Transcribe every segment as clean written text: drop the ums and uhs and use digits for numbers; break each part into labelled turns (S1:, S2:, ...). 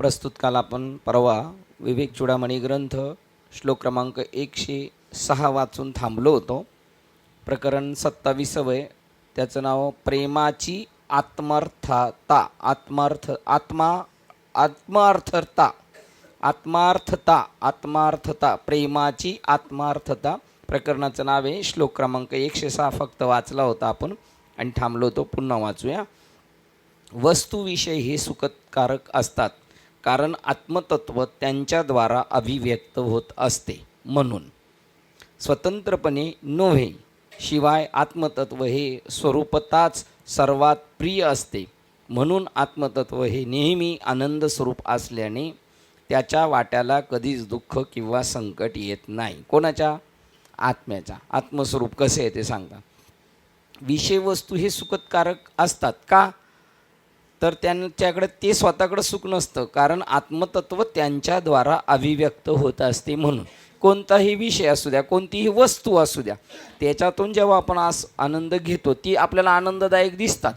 S1: प्रस्तुत काल आपण परवा विवेक चूडामणी ग्रंथ श्लोक क्रमांक 106 वाचून थांबलो होतो. प्रकरण 27. त्याचं नाव प्रेमाची आत्मार्थता. आत्मार्थता प्रेमाची आत्मार्थता प्रकरणाचं नाव आहे. श्लोक क्रमांक 106 फक्त वाचला होता आपण आणि थांबलो होतो. पुन्हा वाचूया. वस्तुविषय हे सुखकारक असतात कारण आत्मतत्व त्यांच्याद्वारा अभिव्यक्त होत असते म्हणून स्वतंत्रपणे नव्हे. शिवाय आत्मतत्व हे स्वरूपताच सर्वात प्रिय असते म्हणून आत्मतत्व हे नेहमी आनंद स्वरूप असल्याने त्याच्या वाट्याला कधीच दुःख किंवा संकट येत नाही. कोणाच्या? आत्म्याच्या. आत्मस्वरूप कसे आहे ते सांगतात. विषय वस्तू हे सुखकारक असतात का? तर त्यांच्याकडे ते स्वतःकडे सुख नसतं कारण आत्मतत्व त्यांच्याद्वारा अभिव्यक्त होत असते म्हणून. कोणताही विषय असू द्या, कोणतीही वस्तू असू द्या, त्याच्यातून जेव्हा आपण आनंद घेतो ती आपल्याला आनंददायक दिसतात.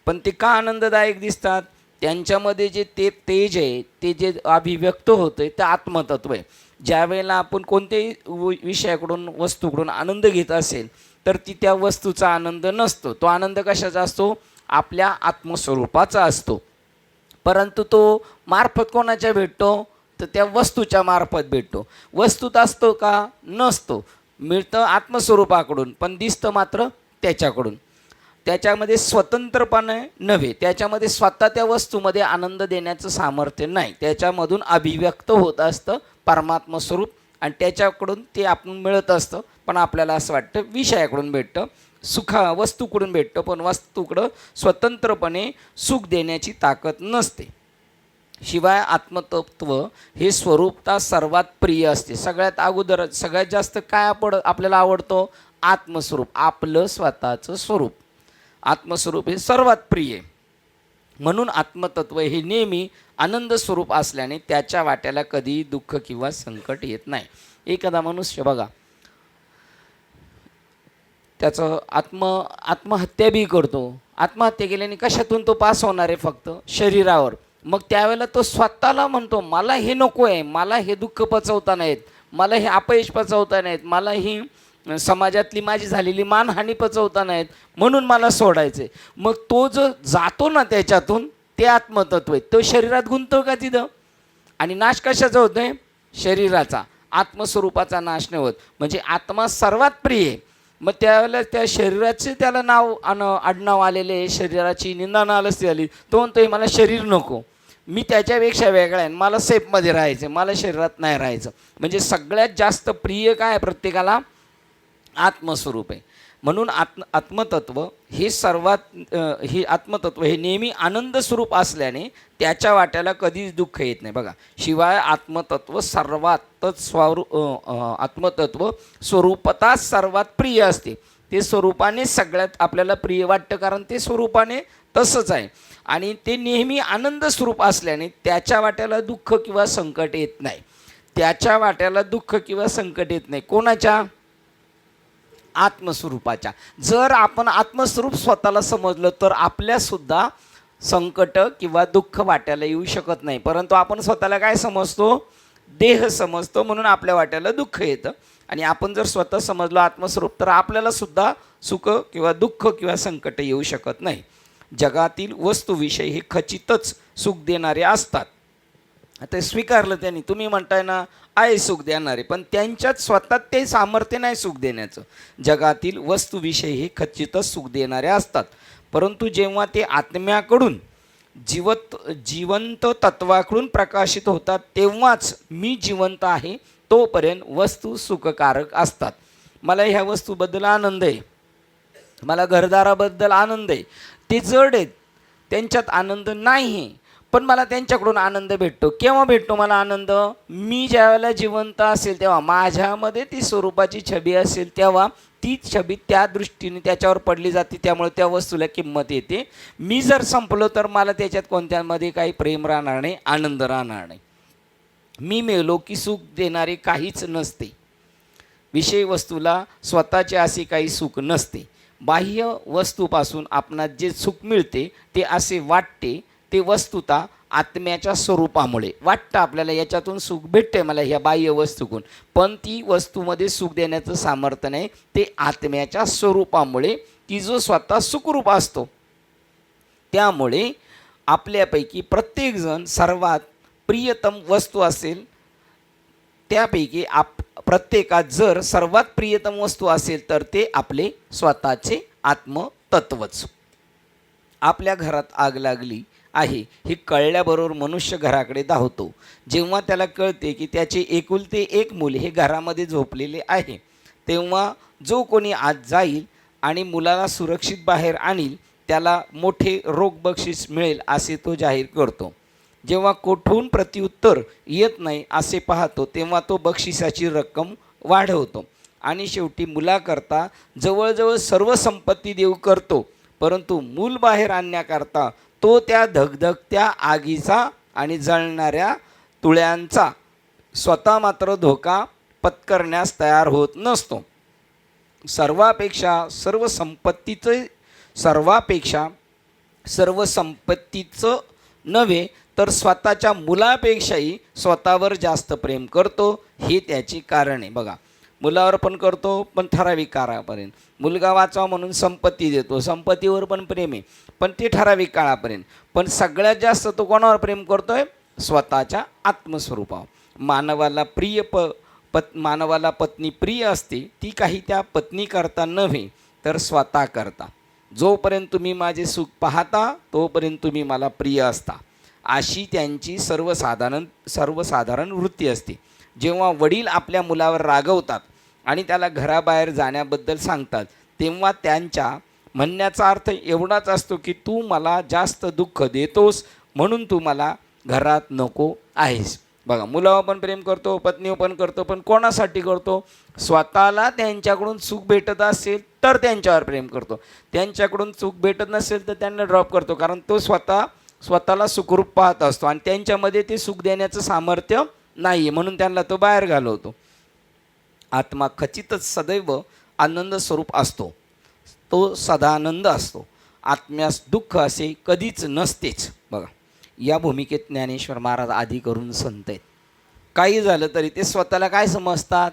S1: पण ते का आनंददायक दिसतात? त्यांच्यामध्ये जे ते तेज आहे, ते जे अभिव्यक्त होतं ते आत्मतत्व आहे. ज्या वेळेला आपण कोणत्याही विषयाकडून वस्तूकडून आनंद घेत असेल तर ती त्या वस्तूचा आनंद नसतो. तो आनंद कशाचा असतो? आपल्या आत्मस्वरूपाचा असतो. परंतु तो मार्फत कोणाच्या भेटतो? तर त्या वस्तूच्या मार्फत भेटतो. वस्तूत असतो का? नसतो. मिळतं आत्मस्वरूपाकडून पण दिसतं मात्र त्याच्याकडून. त्याच्यामध्ये स्वतंत्रपणे नव्हे, त्याच्यामध्ये स्वतः त्या वस्तूमध्ये आनंद देण्याचं सामर्थ्य नाही. त्याच्यामधून अभिव्यक्त होत असतं परमात्मा स्वरूप आणि त्याच्याकडून ते आपण मिळत असतं. पण आपल्याला असं वाटतं विषयाकडून भेटतं, वस्तूकडून भेटतं, पण वस्तूकडं स्वतंत्रपणे सुख देण्याची ताकद नसते. शिवाय आत्मतत्व हे स्वरूपता सर्वात प्रिय असते. सगळ्यात अगोदर सगळ्यात जास्त काय आपल्याला आवडतो? आत्मस्वरूप, आपलं स्वतःचं स्वरूप. आत्मस्वरूप हे सर्वात प्रिय. म्हणून आत्मतत्व हे नेहमी आनंद स्वरूप असल्याने त्याच्या वाट्याला कधी दुःख किंवा संकट येत नाही. एखादा मनुष्य बघा, त्याचं आत्महत्या बी करतो. आत्महत्या केल्याने कशातून तो पास होणार आहे? फक्त शरीरावर. मग त्यावेळेला तो स्वतःला म्हणतो मला हे नको आहे, मला हे दुःख पचवता नाहीत, मला हे अपयश पचवता नाहीत, मला ही समाजातली माझी झालेली मानहानी पचवता नाहीत, म्हणून मला सोडायचे. मग तो जो जातो ना त्याच्यातून, ते आत्मतत्व आहे. तो शरीरात गुंततो का तिथं? आणि नाश कशाचा होतोय? शरीराचा. आत्मस्वरूपाचा नाश नाही होत. म्हणजे आत्मा सर्वात प्रिय आहे. मग त्यावेळेला त्या शरीराचे त्याला आडनाव आलेले, शरीराची निंदा नालस्ती आली. तो म्हणतोय मला शरीर नको, मी त्याच्यापेक्षा वेगळा आहे, मला सेफमध्ये राहायचं, मला शरीरात नाही राहायचं. म्हणजे सगळ्यात जास्त प्रिय काय प्रत्येकाला? आत्मस्वरूप आहे. म्हणून आत्मतत्व हे आत्मतत्व हे नेहमी आनंद स्वरूप असल्याने त्याच्या वाट्याला कधीच दुःख येत नाही. बघा, शिवाय आत्मतत्व आत्मतत्व स्वरूपताच सर्वात प्रिय असते. ते स्वरूपाने सगळ्यात आपल्याला प्रिय वाटतं कारण ते स्वरूपाने तसंच आहे. आणि ते नेहमी आनंद स्वरूप असल्याने त्याच्या वाट्याला दुःख किंवा संकट येत नाही. त्याच्या वाट्याला दुःख किंवा संकट येत नाही. कोणाच्या? आत्मस्वरूपाच्या. जर आपण आत्मस्वरूप स्वतःला समजलं तर आपल्यासुद्धा संकट किंवा दुःख वाट्याला येऊ शकत नाही. परंतु आपण स्वतःला काय समजतो? देह समजतो, म्हणून आपल्या वाट्याला दुःख येतं. आणि आपण जर स्वतः समजलो आत्मस्वरूप तर आपल्याला सुद्धा सुख किंवा दुःख किंवा संकट येऊ शकत नाही. जगातील वस्तूविषयी हे खचितच सुख देणारे असतात. आता स्वीकारलं त्यांनी. तुम्ही म्हणताय ना आहे सुख देणारे, पण त्यांच्यात स्वतः ते सामर्थ्य नाही सुख देण्याचं. जगातील वस्तूविषयी हे खचितच सुख देणारे असतात, परंतु जेव्हा ते आत्म्याकडून जिवंत तत्वाकडून प्रकाशित होतात तेव्हाच मी जिवंत आहे तोपर्यंत वस्तू सुखकारक असतात. मला ह्या वस्तूबद्दल आनंद आहे, मला घरदाराबद्दल आनंद आहे, ते जड आहेत, त्यांच्यात आनंद नाही, पण मला त्यांच्याकडून आनंद भेटतो. केव्हा भेटतो मला आनंद? मी ज्यावेळेला जिवंत असेल तेव्हा, माझ्यामध्ये ती स्वरूपाची छबी असेल तेव्हा ती छबी त्या दृष्टीने त्याच्यावर पडली जाते, त्यामुळे त्या वस्तूला किंमत येते. मी जर संपलो तर मला त्याच्यात कोणत्यामध्ये काही प्रेम राहणार नाही, आनंद राहणार नाही. मी मेलो की सुख देणारे काहीच नसते. विषय वस्तूला स्वतःचे असे काही सुख नसते. बाह्य वस्तूपासून आपणास जे सुख मिळते ते असे वाटते ते वस्तुता आत्म्याच्या स्वरूपामुळे वाटतं आपल्याला याच्यातून सुख भेटते मला ह्या बाह्य वस्तूकडून, पण ती वस्तूमध्ये सुख देण्याचं सामर्थ्य नाही. ते आत्म्याच्या स्वरूपामुळे की जो स्वतः सुखरूप असतो. त्यामुळे आपल्यापैकी प्रत्येकजण सर्वात प्रियतम वस्तू असेल, त्यापैकी प्रत्येकात जर सर्वात प्रियतम वस्तू असेल तर ते आपले स्वतःचे आत्मतत्वच. आपल्या घरात आग लागली आहे हे कळल्याबरोबर मनुष्य घराकडे धावतो. जेव्हा त्याला कळते की त्याचे एकुलते एक मूल हे घरामध्ये झोपलेले आहे, तेव्हा जो कोणी आत जाईल आणि मुलाला सुरक्षित बाहेर आणील त्याला मोठे रोख बक्षीस मिळेल असे तो जाहीर करतो. जेव्हा कोठून प्रत्युत्तर येत नाही असे पाहतो तेव्हा तो बक्षिसाची रक्कम वाढवतो आणि शेवटी मुलाकरता जवळजवळ सर्व संपत्ती देऊ करतो. परंतु मूल बाहेर आणण्याकरता तो त्या धगधगत्या आगीचा आणि जळणाऱ्या तुळ्यांचा स्वतः मात्र धोका पत्करण्यास तयार होत नसतो. सर्वापेक्षा सर्व संपत्तीचं नव्हे तर स्वतःच्या मुलापेक्षाही स्वतःवर जास्त प्रेम करतो. हे त्याचे कारण आहे. बघा, मुलावर पण करतो पण ठराविक काळापर्यंत. मुलगा वाचावा म्हणून संपत्ती देतो, संपत्तीवर पण प्रेम आहे पण ते ठराविक काळापर्यंत. पण सगळ्यात जास्त तो कोणावर प्रेम करतोय? स्वतःच्या आत्मस्वरूपावर. मानवाला पत्नी प्रिय असते, ती काही त्या पत्नी करता नव्हे तर स्वतः करता. जोपर्यंत तुम्ही माझे सुख पाहता तोपर्यंत तुम्ही मला प्रिय असता, अशी त्यांची सर्वसाधारण वृत्ती असते. जेव्हा वडील आपल्या मुलावर रागवतात आणि त्याला घराबाहेर जाण्याबद्दल सांगतात तेव्हा त्यांच्या म्हणण्याचा अर्थ एवढाच असतो की तू मला जास्त दुःख देतोस म्हणून तू मला घरात नको आहेस. बघा, मुलावर पण प्रेम करतो, पत्नीवर पण करतो, पण कोणासाठी करतो? स्वतःला त्यांच्याकडून सुख भेटत असेल तर त्यांच्यावर प्रेम करतो, त्यांच्याकडून सुख भेटत नसेल तर त्यांना ड्रॉप करतो. कारण तो स्वतःला सुखरूप पाहत असतो आणि त्यांच्यामध्ये ते सुख देण्याचं सामर्थ्य नाही आहे म्हणून त्यांना तो बाहेर घालवतो. आत्मा खचितच सदैव आनंद स्वरूप असतो, तो सदानंद असतो. आत्म्यास दुःख असे कधीच नसतेच. बघा, या भूमिकेत ज्ञानेश्वर महाराज आधी करून संत आहेत. काही झालं तरी ते स्वतःला काय समजतात?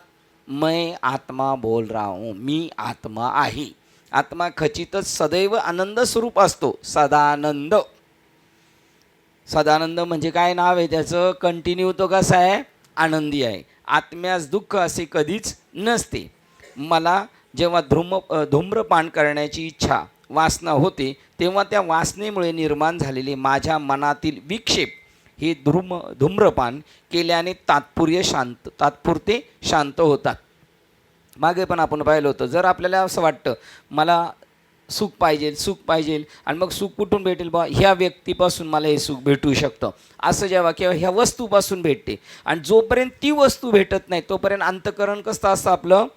S1: मैं आत्मा बोल रहा हूँ, मी आत्मा आहे. आत्मा खचितच सदैव आनंद स्वरूप असतो, सदानंद. सदानंद म्हणजे काय नाव आहे त्याचं? कंटिन्यू तो कसा आहे? आनंदी आहे. आत्म्यास दुःख असे कधीच नसते. मला जेव्हा धूम्रपान करण्याची इच्छा वासना होते तेव्हा त्या वासनेमुळे निर्माण झालेले माझ्या मनातील विक्षेप हे धूम्रपान केल्याने तात्पुरते शांत होतात. मागे पण आपण पाहिलं होतं, जर आपल्याला असं वाटतं मला सुख पाहिजे आणि मग सुख कुठून भेटेल? बा, ह्या व्यक्तीपासून मला हे सुख भेटू शकतं असं जेव्हा किंवा ह्या वस्तूपासून भेटते. आणि जोपर्यंत ती वस्तू भेटत नाही तोपर्यंत अंतःकरण कसं असतं? आपलं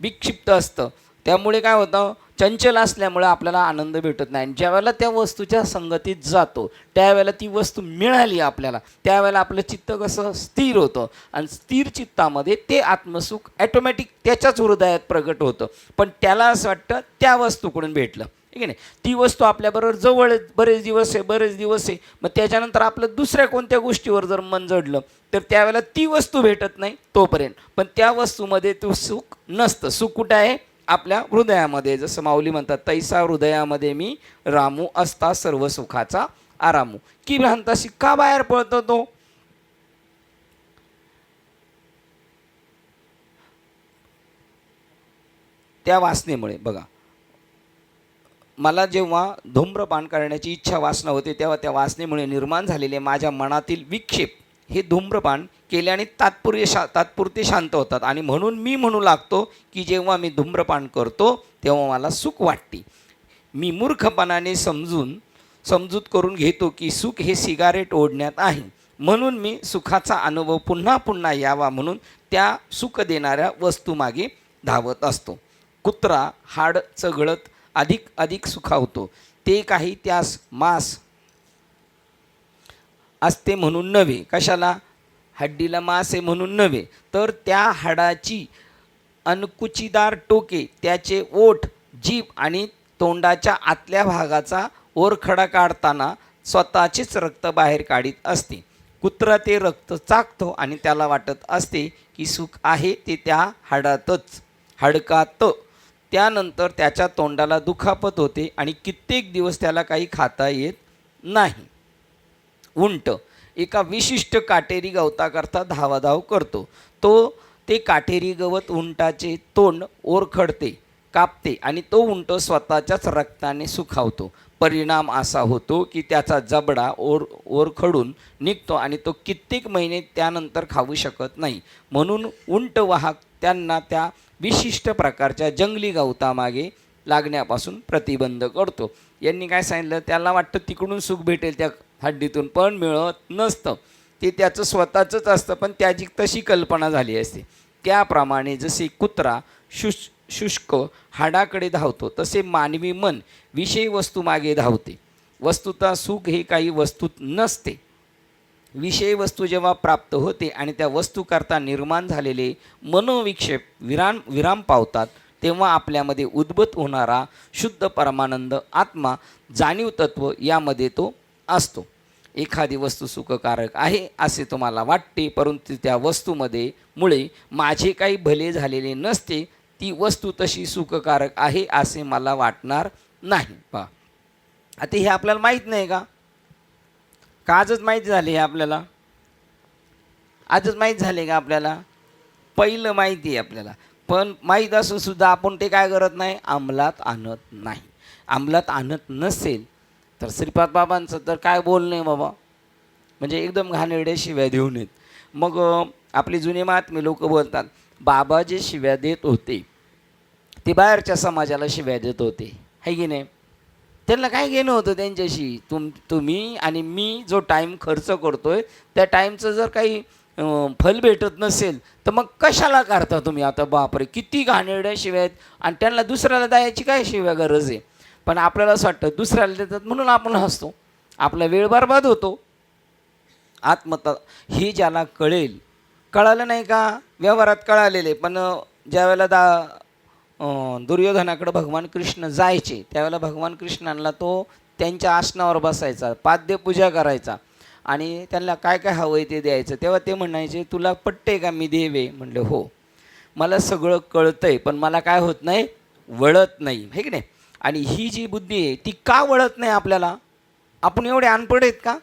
S1: विक्षिप्त असतं. त्यामुळे काय होतं? चंचल असल्यामुळे आपल्याला आनंद भेटत नाही. आणि ज्यावेळेला त्या वस्तूच्या संगतीत जातो त्यावेळेला ती वस्तू मिळाली आपल्याला, त्यावेळेला आपलं चित्त कसं स्थिर होतं आणि स्थिर चित्तामध्ये ते आत्मसुख ॲटोमॅटिक त्याच्याच हृदयात प्रगट होतं. पण त्याला असं वाटतं त्या वस्तूकडून भेटलं, ठीक आहे नाही? ती वस्तू आपल्याबरोबर जवळ बरेच दिवस आहे, मग त्याच्यानंतर आपलं दुसऱ्या कोणत्या गोष्टीवर जर मन जडलं तर त्यावेळेला ती वस्तू भेटत नाही तोपर्यंत. पण त्या वस्तूमध्ये तो सुख नसतं. सुख कुठं आहे? आपल्या हृदयामध्ये. जसं माऊली म्हणतात, तैसा हृदयामध्ये मी रामू असता सर्व सुखाचा आरामू. की भ्रांताशी का बाहेर पळतो तो? त्या वासनेमुळे. बघा, मला जेव्हा धूम्रपान करण्याची इच्छा वासना होते तेव्हा त्या वासनेमुळे निर्माण झालेले माझ्या मनातील विक्षेप हे धूम्रपान केल्याने तात्पुरते शांत होतात. आणि म्हणून मी म्हणू लागतो की जेव्हा मी धूम्रपान करतो तेव्हा मला सुख वाटते. मी मूर्खपणाने समजूत करून घेतो की सुख हे सिगारेट ओढण्यात आहे, म्हणून मी सुखाचा अनुभव पुन्हा पुन्हा यावा म्हणून त्या सुख देणाऱ्या वस्तूमागे धावत असतो. कुत्रा हाड चघळत अधिक सुखावतो, ते काही त्यास मांस असते म्हणून नव्हे. कशाला? हड्डीला मांस आहे म्हणून नव्हे, तर त्या हाडाची अनकुचीदार टोके, त्याचे ओठ, जीभ आणि तोंडाच्या आतल्या भागाचा ओरखडा काढताना स्वतःचेच रक्त बाहेर काढीत असते. कुत्रा ते रक्त चाखतो आणि त्याला वाटत असते की सुख आहे ते त्या हाडकात. त्यानंतर त्याच्या तोंडाला दुखापत होते आणि कित्येक दिवस त्याला काही खाता येत नाही. उंट एका विशिष्ट काटेरी गवताकरता धावाधाव करतो. ते काटेरी गवत उंटाचे तोंड ओरखडते, कापते आणि तो उंट स्वतःच्याच रक्ताने सुखावतो. परिणाम असा होतो की त्याचा जबडा ओरखडून निघतो आणि तो कित्येक महिने त्यानंतर खाऊ शकत नाही. म्हणून उंट वाहक त्यांना त्या विशिष्ट प्रकारच्या जंगली गवतामागे लागण्यापासून प्रतिबंध करतो. यांनी काय सांगितलं, त्याला वाटतं तिकडून सुख भेटेल त्या हड्डीतून, पण मिळत नसतं. ते त्याचं स्वतःचंच असतं, पण त्याची तशी कल्पना झाली असते. त्याप्रमाणे जसे कुत्रा शुष्क हाडाकडे धावतो, तसे मानवी मन विषयी वस्तू मागे धावते. वस्तुतः सुख हे काही वस्तूत नसते. विषयी वस्तू जेव्हा प्राप्त होते आणि त्या वस्तूकरता निर्माण झालेले मनोविक्षेप विराम पावतात, तेव्हा आपल्यामध्ये उद्भूत होणारा शुद्ध परमानंद आत्मा जाणीव तत्व यामध्ये तो असतो. एखादी वस्तू सुखकारक आहे असे तुम्हाला वाटते, परंतु त्या मुळे माझे काही भले झालेले नसते. ती वस्तू तशी सुखकारक आहे असे मला वाटणार नाही. पहा, आता हे आपल्याला माहीत नाही का? आजच माहीत झाले हे आपल्याला? आजच माहीत झाले का आपल्याला? पहिलं माहिती आहे आपल्याला, पण माहीत असून सुद्धा आपण ते काय करत नाही, अंमलात आणत नाही. अंमलात आणत नसेल तर श्रीपाद बाबांचं तर काय बोलणे बाबा, म्हणजे एकदम घाणेरड्या शिव्या देऊ नयेत. मग आपले जुने महात्मे लोक बोलतात, बाबा जे शिव्या देत होते ते बाहेरच्या समाजाला शिव्या देत होते, है की नाही? त्यांना काय घेणं होतं त्यांच्याशी? तुम्ही आणि मी जो टाईम खर्च करतोय त्या टाईमचं जर काही फल भेटत नसेल तर मग कशाला करता तुम्ही? आता बापरे, किती घाणेरड्या शिव्या आहेत, आणि त्यांना दुसऱ्याला द्यायची काय शिव्या गरज आहे? पण आपल्याला असं वाटतं दुसऱ्याला देतात म्हणून आपण हसतो, आपला वेळ बरबाद होतो. आत्मता ही ज्याला कळालं नाही का? व्यवहारात कळालेले, पण ज्यावेळेला दुर्योधनाकडे भगवान कृष्ण जायचे त्यावेळेला भगवान कृष्णांना तो त्यांच्या आसनावर बसायचा, पाद्यपूजा करायचा आणि त्यांना काय काय हवं आहे ते द्यायचं. तेव्हा ते म्हणायचे, तुला पटते का मी देवे? म्हणले हो, मला सगळं कळतंय, पण मला काय होत नाही, वळत नाही, हे की नाही? आणि ही जी बुद्धी आहे ती का वळत नाही आपल्याला? आपण एवढे अनपढ आहेत का?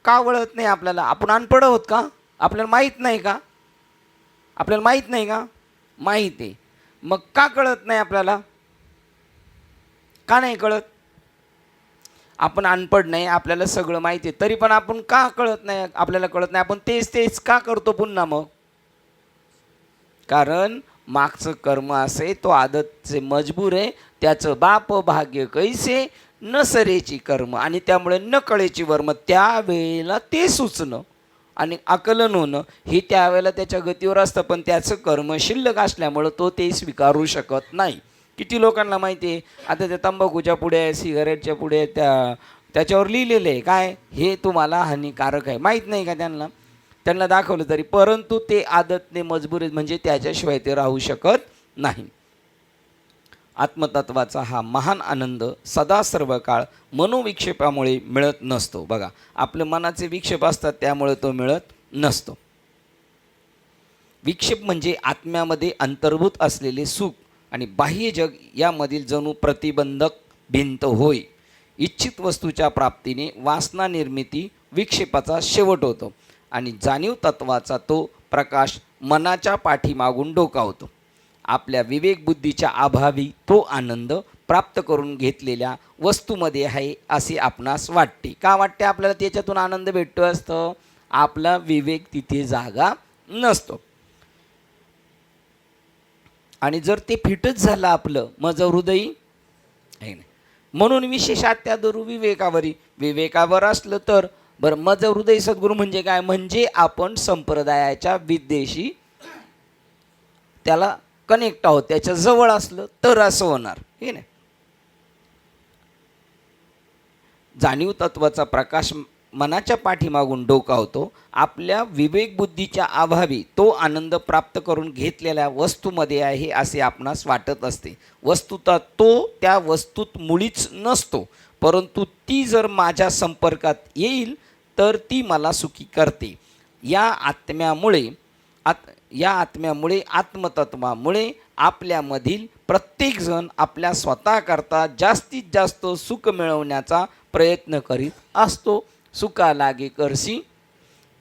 S1: का वळत नाही आपल्याला? आपण अनपढ आहोत का? आपल्याला माहीत नाही का? आपल्याला माहीत नाही का? माहीत आहे. मग का कळत नाही आपल्याला? का नाही कळत? आपण अनपढ नाही, आपल्याला सगळं माहिती आहे, तरी पण आपण का कळत नाही? आपल्याला कळत नाही. आपण तेच का करतो पुन्हा? मग कारण मागचं कर्म असे, तो आदतचे मजबूर आहे, त्याचं बाप भाग्य कैसे न सरेची कर्म, आणि त्यामुळे न कळेची वर्म. त्यावेळेला ते सुचणं आणि आकलन होणं हे त्यावेळेला त्याच्या गतीवर असतं, पण त्याचं कर्म शिल्लक असल्यामुळं तो ते स्वीकारू शकत नाही. किती लोकांना माहिती आहे, आता त्या तंबाखूच्या पुढे, सिगारेटच्या पुढे त्याच्यावर लिहिलेलं आहे काय, हे तुम्हाला हानिकारक आहे, माहीत नाही का त्यांना दाखवलं तरी, परंतु ते आदतने मजबूर आहेत, म्हणजे त्याच्याशिवाय ते राहू शकत नाही. आत्मतत्वाचा हा महान आनंद सदा सर्व काळ मनोविक्षेपामुळे मिळत नसतो. बघा, आपल्या मनाचे विक्षेप असतात त्यामुळे तो मिळत नसतो. विक्षेप म्हणजे आत्म्यामध्ये अंतर्भूत असलेले सुख आणि बाह्य जग यामधील जणू प्रतिबंधक भिंत होय. इच्छित वस्तूच्या प्राप्तीने वासना निर्मिती विक्षेपाचा शेवट होतो आणि जाणीव तत्वाचा तो प्रकाश मनाच्या पाठीमागून डोकावतो. आपल्या विवेकबुद्धीच्या अभावी तो आनंद प्राप्त करून घेतलेल्या वस्तूमध्ये आहे असे आपणास वाटते. का वाटते आपल्याला त्याच्यातून आनंद भेटतो असतं? आपला विवेक तिथे जागा नसतो. आणि जर ते फिटच झालं आपलं मज हृदयी आहे ना, म्हणून विशेषात त्या दरु विवेकावर असलं तर बरं. मज हृदय सद्गुरू म्हणजे काय? म्हणजे आपण संप्रदायाच्या विद्येशी त्याला कनेक्ट आहोत, त्याच्या जवळ असलं तर असं होणार, हे नाही. जाणीव तत्वाचा प्रकाश मनाच्या पाठीमागून डोकावतो. आपल्या विवेकबुद्धीच्या अभावी तो आनंद प्राप्त करून घेतलेल्या वस्तूमध्ये आहे असे आपणास वाटत असते. वस्तुतः तो त्या वस्तूत मुळीच नसतो, परंतु ती जर माझ्या संपर्कात येईल तर ती मला सुखी करते. या आत्म्यामुळे आत्मतत्वामुळे आपल्यामधील प्रत्येकजण आपल्या स्वतःकरता जास्तीत जास्त सुख मिळवण्याचा प्रयत्न करीत असतो. सुखा लागे करसी.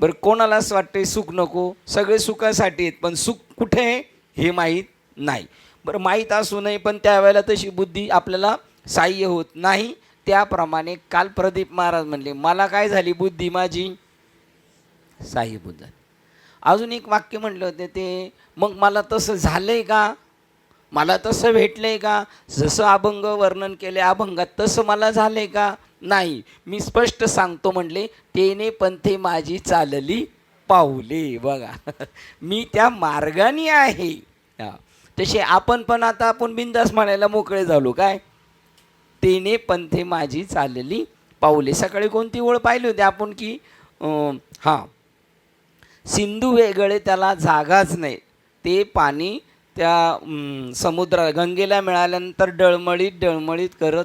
S1: बरं, कोणालाच वाटते सुख नको, सगळे सुखासाठी आहेत, पण सुख कुठे आहे हे माहीत नाही. बरं, माहीत असू नये पण त्यावेळेला तशी बुद्धी आपल्याला सहाय्य होत नाही. त्याप्रमाणे काल प्रदीप महाराज म्हणले, मला काय झाली बुद्धी माझी साहेबूत झाली. अजून एक वाक्य म्हटलं होते ते, मग मला तसं झालंय का, मला तसं भेटलंय का, जसं अभंग वर्णन केले अभंगात तसं मला झालंय का, नाही. मी स्पष्ट सांगतो म्हणले, तेने पंथे माझी चालली पाऊले. बघा मी त्या मार्गाने आहे. तसे आपण पण आता आपण बिंदास म्हणायला मोकळे झालो. काय, तेने पंथे माझी चालली पाऊले. सकाळी कोणती ओळ पाहिली होती आपण की हां, सिंधू वेगळे त्याला जागाच नाही. ते पाणी त्या समुद्रा गंगेला मिळाल्यानंतर डळमळीत करत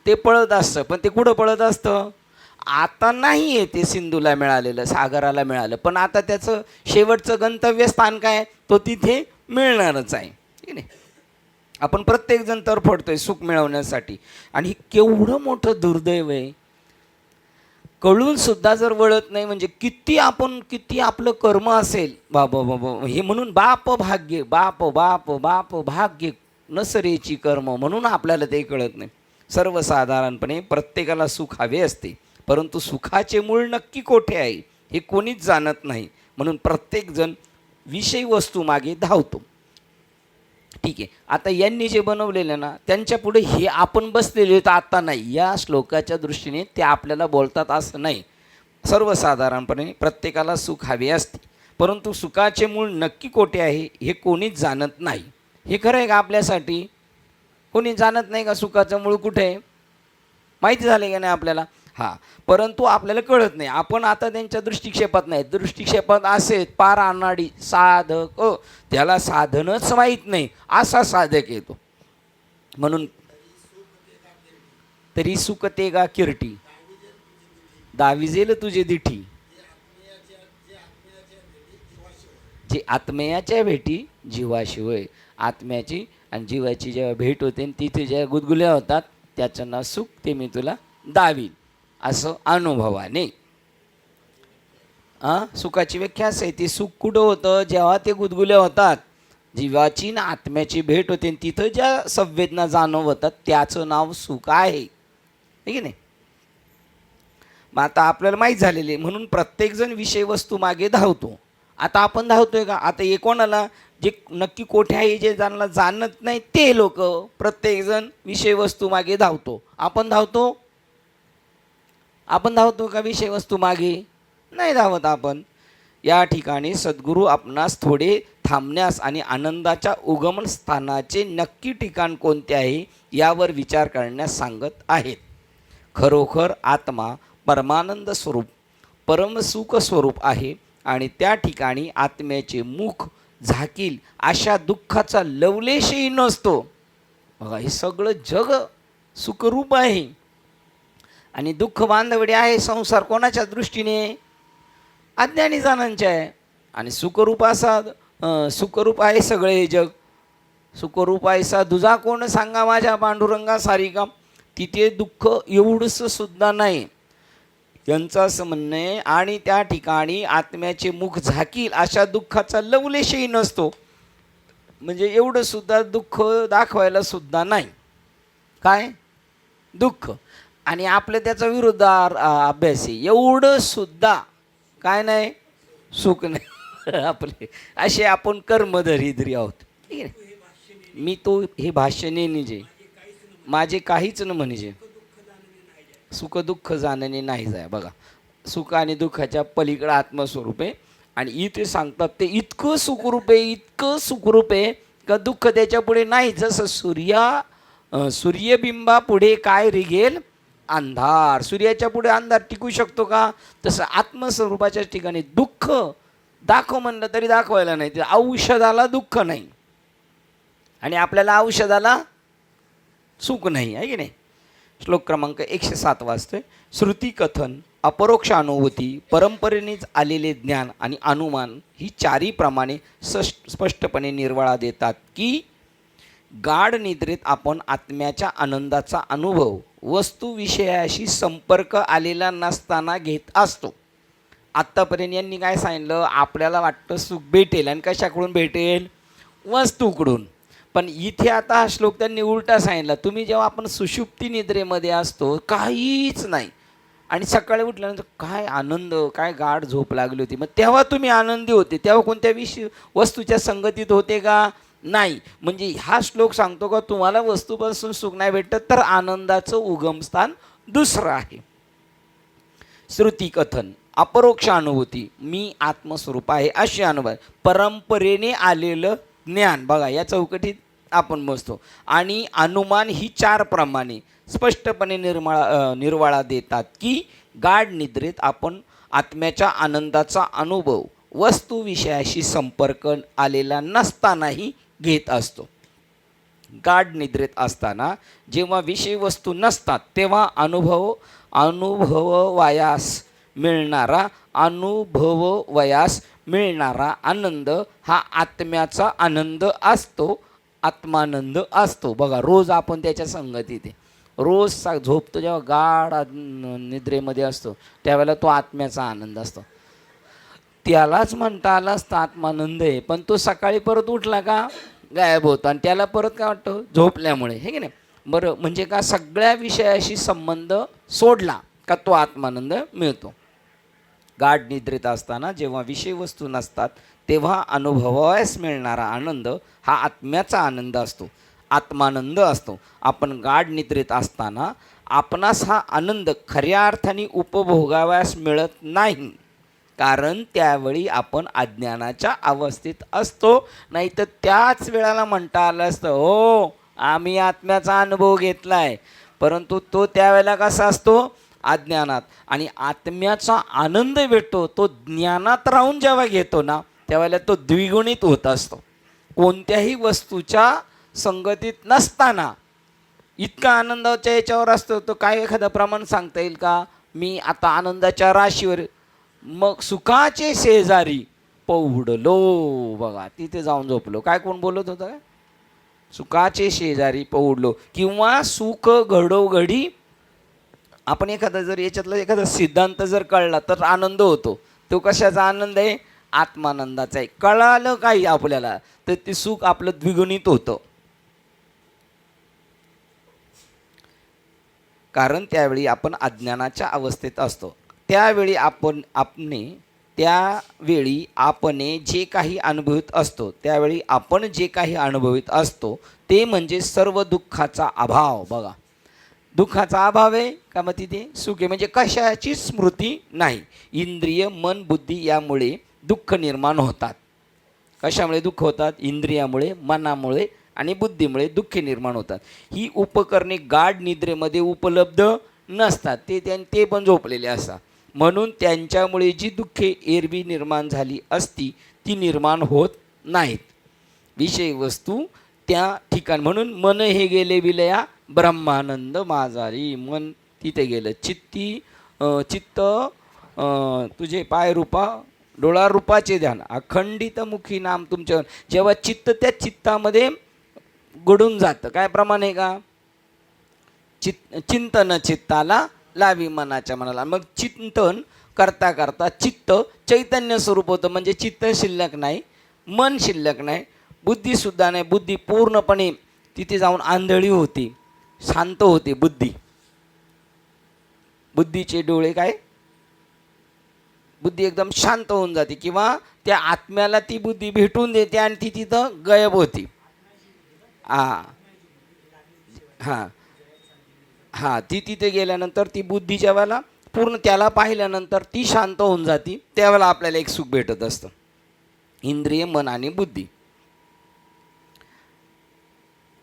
S1: ते पळत असतं. पण ते कुठं पळत असतं, आता नाही आहे ते सिंधूला मिळालेलं, सागराला मिळालं, पण आता त्याचं शेवटचं गंतव्यस्थान काय, तो तिथे मिळणारच आहे. ठीक आहे. आपण प्रत्येकजण तरफडतोय सुख मिळवण्यासाठी. आणि केवढं मोठं दुर्दैव आहे, कळून सुद्धा जर वळत नाही. म्हणजे किती आपलं कर्म असेल बाबा बाबा हे म्हणून बाप भाग्य नसरेची कर्म, म्हणून आपल्याला ते कळत नाही. सर्वसाधारणपणे प्रत्येकाला सुख हवे असते, परंतु सुखाचे मूळ नक्की कोठे आहे हे कोणीच जाणत नाही. म्हणून प्रत्येकजण विषय वस्तू मागे धावतो. ठीक आहे, आता यांनी जे बनवलेलं ना त्यांच्या पुढे हे आपण बसलेले तर आता नाही. या श्लोकाच्या दृष्टीने ते आपल्याला बोलतात असं नाही. सर्वसाधारणपणे प्रत्येकाला सुख हवे असते, परंतु सुखाचे मूळ नक्की कोठे आहे हे कोणीच जाणत नाही. हे खरं आहे का आपल्यासाठी? कोणी जाणत नाही का सुखाचं मूळ कुठे आहे? माहिती झालं का नाही आपल्याला? हां, परंतु आपल्याला कळत नाही. आपण आता त्यांच्या दृष्टिक्षेपात नाही. दृष्टिक्षेपात असे पार अनाडी साधक, त्याला साधनच माहीत नाही असा साधक येतो. म्हणून तरी सुख ते गा किरटी, दाविजेल तुझे दिठी. जे आत्म्याच्या भेटी जीवाशिवाय, आत्म्याची आणि जीवाची जेव्हा भेट होते तिथे ज्या गुदगुल्या होतात त्याचं ना सुख ते मी तुला दावीन असं अनुभवाने. सुखाची व्याख्या असे, ते सुख कुठं होतं, जेव्हा ते गुदगुल्या होतात, जीवाची ना आत्म्याची भेट होते तिथं ज्या संवेदना जाणवतात त्याचं नाव सुख आहे. ठीक आहे नाही? मग आता आपल्याला माहीत झालेले, म्हणून प्रत्येकजण विषय वस्तू मागे धावतो. आता आपण धावतोय का? आता हे कोणाला जे नक्की कोठे आहे जे ज्यांना जाणत नाही ते लोक प्रत्येकजण विषय वस्तू मागे धावतो. आपण धावतो का विषय वस्तू मागे? नाही धावत आपण. या ठिकाणी सद्गुरू आपणास थोडे थांबण्यास आणि आनंदाच्या उगमन स्थानाचे नक्की ठिकाण कोणते आहे यावर विचार करण्यास सांगत आहेत. खरोखर आत्मा परमानंद स्वरूप, परमसुख स्वरूप आहे आणि त्या ठिकाणी आत्म्याचे मुख झाकील अशा दुःखाचा लवलेशही नसतो. बघा, हे सगळं जग सुखरूप आहे आणि दुःख बांधवडे आहे. संसार कोणाच्या दृष्टीने? अज्ञानी जणांचे आहे. आणि सुखरूप आहे सगळे हे जग. सुखरूप आहे दुजा कोण सांगा माझ्या पांडुरंगा सारिका. तिथे दुःख एवढंसं सुद्धा नाही यांचं असं म्हणणं आहे. आणि त्या ठिकाणी आत्म्याचे मुख झाकील अशा दुःखाचा लवलेशही नसतो. म्हणजे एवढं सुद्धा दुःख दाखवायला सुद्धा नाही. काय दुःख? आणि आपलं त्याचा विरुद्ध अभ्यास आहे. एवढं सुद्धा काय नाही, सुख नाही. आपले असे आपण कर्मधरीधरी आहोत. ठीक आहे. मी तो हे भाष्य नेनिजे माझे काहीच न म्हणजे सुख दुःख जाणणे नाही जाय. बघा, सुख आणि दुःखाच्या पलीकडे आत्मस्वरूप आहे. आणि इथे सांगतात ते इतकं सुखरूप आहे का दुःख त्याच्या पुढे नाही. जसं सूर्यबिंबा पुढे काय रिगेल अंधार. सूर्याच्या पुढे अंधार टिकू शकतो का? तसं आत्मस्वरूपाच्या ठिकाणी दुःख दाखव म्हणलं तरी दाखवायला नाही. ते औषधाला दुःख नाही आणि आपल्याला औषधाला सुख नाही आहे की नाही. श्लोक क्रमांक 107 वाचतोय. श्रुती कथन, अपरोक्ष अनुभूती, परंपरेनेच आलेले ज्ञान आणि अनुमान ही चारी प्रमाणे स्पष्टपणे निर्वाळा देतात की गाढ निद्रेत आपण आत्म्याच्या आनंदाचा अनुभव वस्तू विषयाशी संपर्क आलेला नसताना घेत असतो. आत्तापर्यंत यांनी काय सांगितलं, आपल्याला वाटतं सुख भेटेल आणि कशाकडून भेटेल, वस्तूकडून. पण इथे आता हा श्लोक त्यांनी उलटा सांगितला. तुम्ही जेव्हा आपण सुषुप्ती निद्रेमध्ये असतो, काहीच नाही आणि सकाळी उठल्यानंतर काय आनंद, काय गाढ झोप लागली होती, मग तेव्हा तुम्ही आनंदी होते, तेव्हा कोणत्या वस्तूच्या संगतीत होते का, नाही. म्हणजे हा श्लोक सांगतो का तुम्हाला वस्तूपासून सुख नाही भेटत, तर आनंदाचं उगमस्थान दुसरं आहे. श्रुती कथन, अपरोक्ष अनुभूती, मी आत्मस्वरूप आहे अशी अनुभव, परंपरेने आलेलं ज्ञान, बघा या चौकटीत आपण बसतो, आणि अनुमान ही चार प्रमाणे स्पष्टपणे निर्वाळा देतात की गाढ निद्रेत आपण आत्म्याच्या आनंदाचा अनुभव वस्तू विषयाशी संपर्क आलेला नसतानाही घेत असतो. गाढ निद्रेत असताना जेव्हा विषय वस्तू नसतात तेव्हा अनुभववयास मिळणारा आनंद हा आत्म्याचा आनंद असतो, आत्मानंद असतो. बघा रोज आपण त्याच्या संगतीत आहे, रोज झोपतो जेव्हा गाढ निद्रेमध्ये असतो त्यावेळेला तो आत्म्याचा आनंद असतो, त्यालाच म्हणता आला असतं आत्मानंद आहे. पण तो सकाळी परत उठला का गायब होतो आणि त्याला परत काय वाटतं, झोपल्यामुळे, हे की नाही. बरं, म्हणजे का सगळ्या विषयाशी संबंध सोडला का तो आत्मानंद मिळतो. गाढ निद्रेत असताना जेव्हा विषय वस्तू नसतात तेव्हा अनुभवास मिळणारा आनंद हा आत्म्याचा आनंद असतो, आत्मानंद असतो. आपण गाढ निद्रेत असताना आपणास हा आनंद खऱ्या अर्थाने उपभोगाव्यास मिळत नाही, कारण त्यावेळी आपण अज्ञानाच्या अवस्थेत असतो. नाही तर त्याच वेळेला म्हणता आलं असतं, हो आम्ही आत्म्याचा अनुभव घेतला आहे, परंतु तो त्यावेळेला कसा असतो, अज्ञानात. आणि आत्म्याचा आनंद भेटतो तो ज्ञानात राहून जेव्हा घेतो ना त्यावेळेला तो द्विगुणित होत असतो. कोणत्याही वस्तूच्या संगतीत नसताना इतका आनंदाच्या याच्यावर असतो. तो काय एखादं प्रमाण सांगता येईल का, मी आता आनंदाच्या राशीवर, मग सुखाचे शेजारी पौडलो, बघा तिथे जाऊन झोपलो. काय कोण बोलत होतं काय, सुखाचे शेजारी पौडलो. किंवा सुख घडोघडी आपण एखादा जर याच्यातला एखादा सिद्धांत जर कळला तर आनंद होतो. तो कशाचा आनंद आहे, आत्मानंदाचा आहे. कळालं काही आपल्याला तर ते सुख आपलं द्विगुणित होतं, कारण त्यावेळी आपण अज्ञानाच्या अवस्थेत असतो. त्यावेळी आपण जे काही अनुभवित असतो ते म्हणजे सर्व दुःखाचा अभाव. बघा दुःखाचा अभाव आहे का, मग तिथे सुख आहे, म्हणजे कशाची स्मृती नाही. इंद्रिय, मन, बुद्धी यामुळे दुःख निर्माण होतात. कशामुळे दुःख होतात, इंद्रियामुळे, मनामुळे आणि बुद्धीमुळे दुःखे निर्माण होतात. ही उपकरणे गाढ निद्रेमध्ये उपलब्ध नसतात, ते पण झोपलेले असतात. म्हणून त्यांच्यामुळे जी दुःखे एरवी निर्माण झाली असती ती निर्माण होत नाहीत. विषय वस्तू त्या ठिकाण, म्हणून मन हे गेले विलया ब्रह्मानंद माझारी, मन तिथे गेलं. चित्त तुझे पाय रूपा, डोळा रूपाचे ध्यान, अखंडित मुखी नाम तुमच्या. जेव्हा चित्त त्या चित्तामध्ये गडून जातं, काय प्रमाण आहे का, चिंतन चित्ताला लावी मनाच्या मनाला. मग चिंतन करता करता चित्त चैतन्य स्वरूप होतं, म्हणजे चित्त शिल्लक नाही, मन शिल्लक नाही, बुद्धीसुद्धा नाही. बुद्धी पूर्णपणे तिथे जाऊन आंधळी होती, शांत होते बुद्धीचे डोळे काय, बुद्धी एकदम शांत होऊन जाते, किंवा त्या आत्म्याला ती बुद्धी भेटून देते आणि ती तिथं गायब होती. ती तिथे गेल्यानंतर ती बुद्धी ज्यावेळेला पूर्ण त्याला पाहिल्यानंतर ती शांत होऊन जाते, त्यावेळेला आपल्याला एक सुख भेटत असतं, इंद्रिय, मन आणि बुद्धी.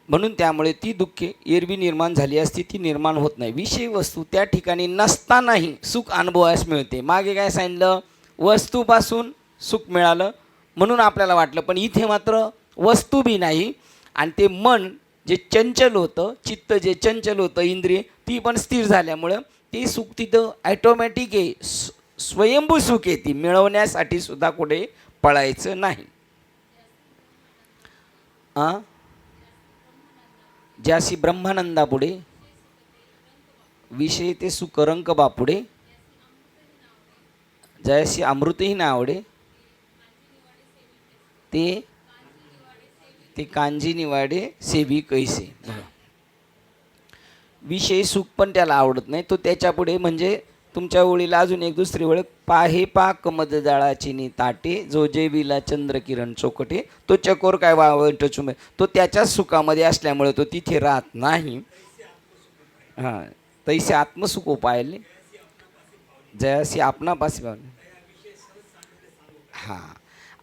S1: म्हणून त्यामुळे ती दुःखे एरवी निर्माण झाली असती ती निर्माण होत नाही. विषय वस्तू त्या ठिकाणी नसतानाही सुख अनुभवास मिळते. मागे काय सांगितलं, वस्तूपासून सुख मिळालं म्हणून आपल्याला वाटलं, पण इथे मात्र वस्तू बी नाही आणि ते मन जे चंचल होतं, चित्त जे चंचल होतं, इंद्रिय ती पण स्थिर झाल्यामुळं ते सुख तिथं ॲटोमॅटिक आहे, स्वयंभू सुख आहे, ती मिळवण्यासाठी सुद्धा कुठे पळायचं नाही. ज्यासी ब्रह्मानंदापुढे विषय ते सुख रंक बापुडे, जयासी अमृतही ना आवडे ते ते कांजी निवाडे सेवी कैसे. विषय सुख पण त्याला आवडत नाही, तो त्याच्यापुढे म्हणजे तुमच्या ओळीला अजून एक दुसरी ओळख, पाहे पाक मद जाळाची ताटे, जो जेवीला चंद्रकिरण चोकटे, तो चकोर काय वावट चुमे, तो त्याच्याच सुखामध्ये असल्यामुळे तो तिथे राहत नाही. हां, तैसे आत्मसुख पाहिले जयासी आपणापासी पावले. हां,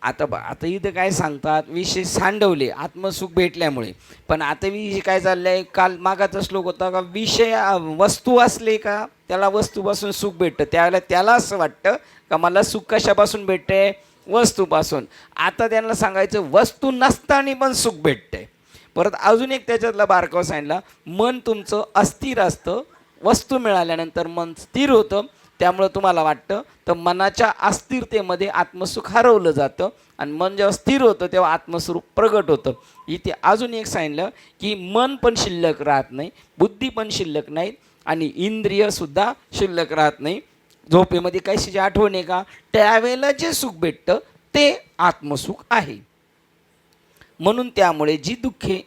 S1: आता इथं काय सांगतात, विषय सांडवले आत्मसुख भेटल्यामुळे. पण आता विषय काय चाललं आहे, काल मागाचा श्लोक होता का, विषय वस्तू असले का त्याला वस्तूपासून सुख भेटतं, त्यावेळेला त्याला असं वाटतं का मला सुख कशापासून भेटते, वस्तूपासून. आता त्यांना सांगायचं वस्तू नसताना पण सुख भेटते. परत अजून एक त्याच्यातला बारकाव सांगितला, मन तुमचं अस्थिर असतं, वस्तू मिळाल्यानंतर मन स्थिर होतं, त्यामुळं तुम्हाला वाटतं तर मनाच्या अस्थिरतेमध्ये आत्मसुख हरवलं जातं आणि मन जेव्हा स्थिर होतं तेव्हा आत्मस्वरूप प्रगट होतं. इथे अजून एक सांगितलं की मन पण शिल्लक राहत नाही, बुद्धी पण शिल्लक नाही आणि इंद्रियसुद्धा शिल्लक राहत नाही. झोपेमध्ये कशाची आठवण आहे का, त्यावेळेला जे सुख भेटतं ते आत्मसुख आहे. म्हणून त्यामुळे जी दुःखे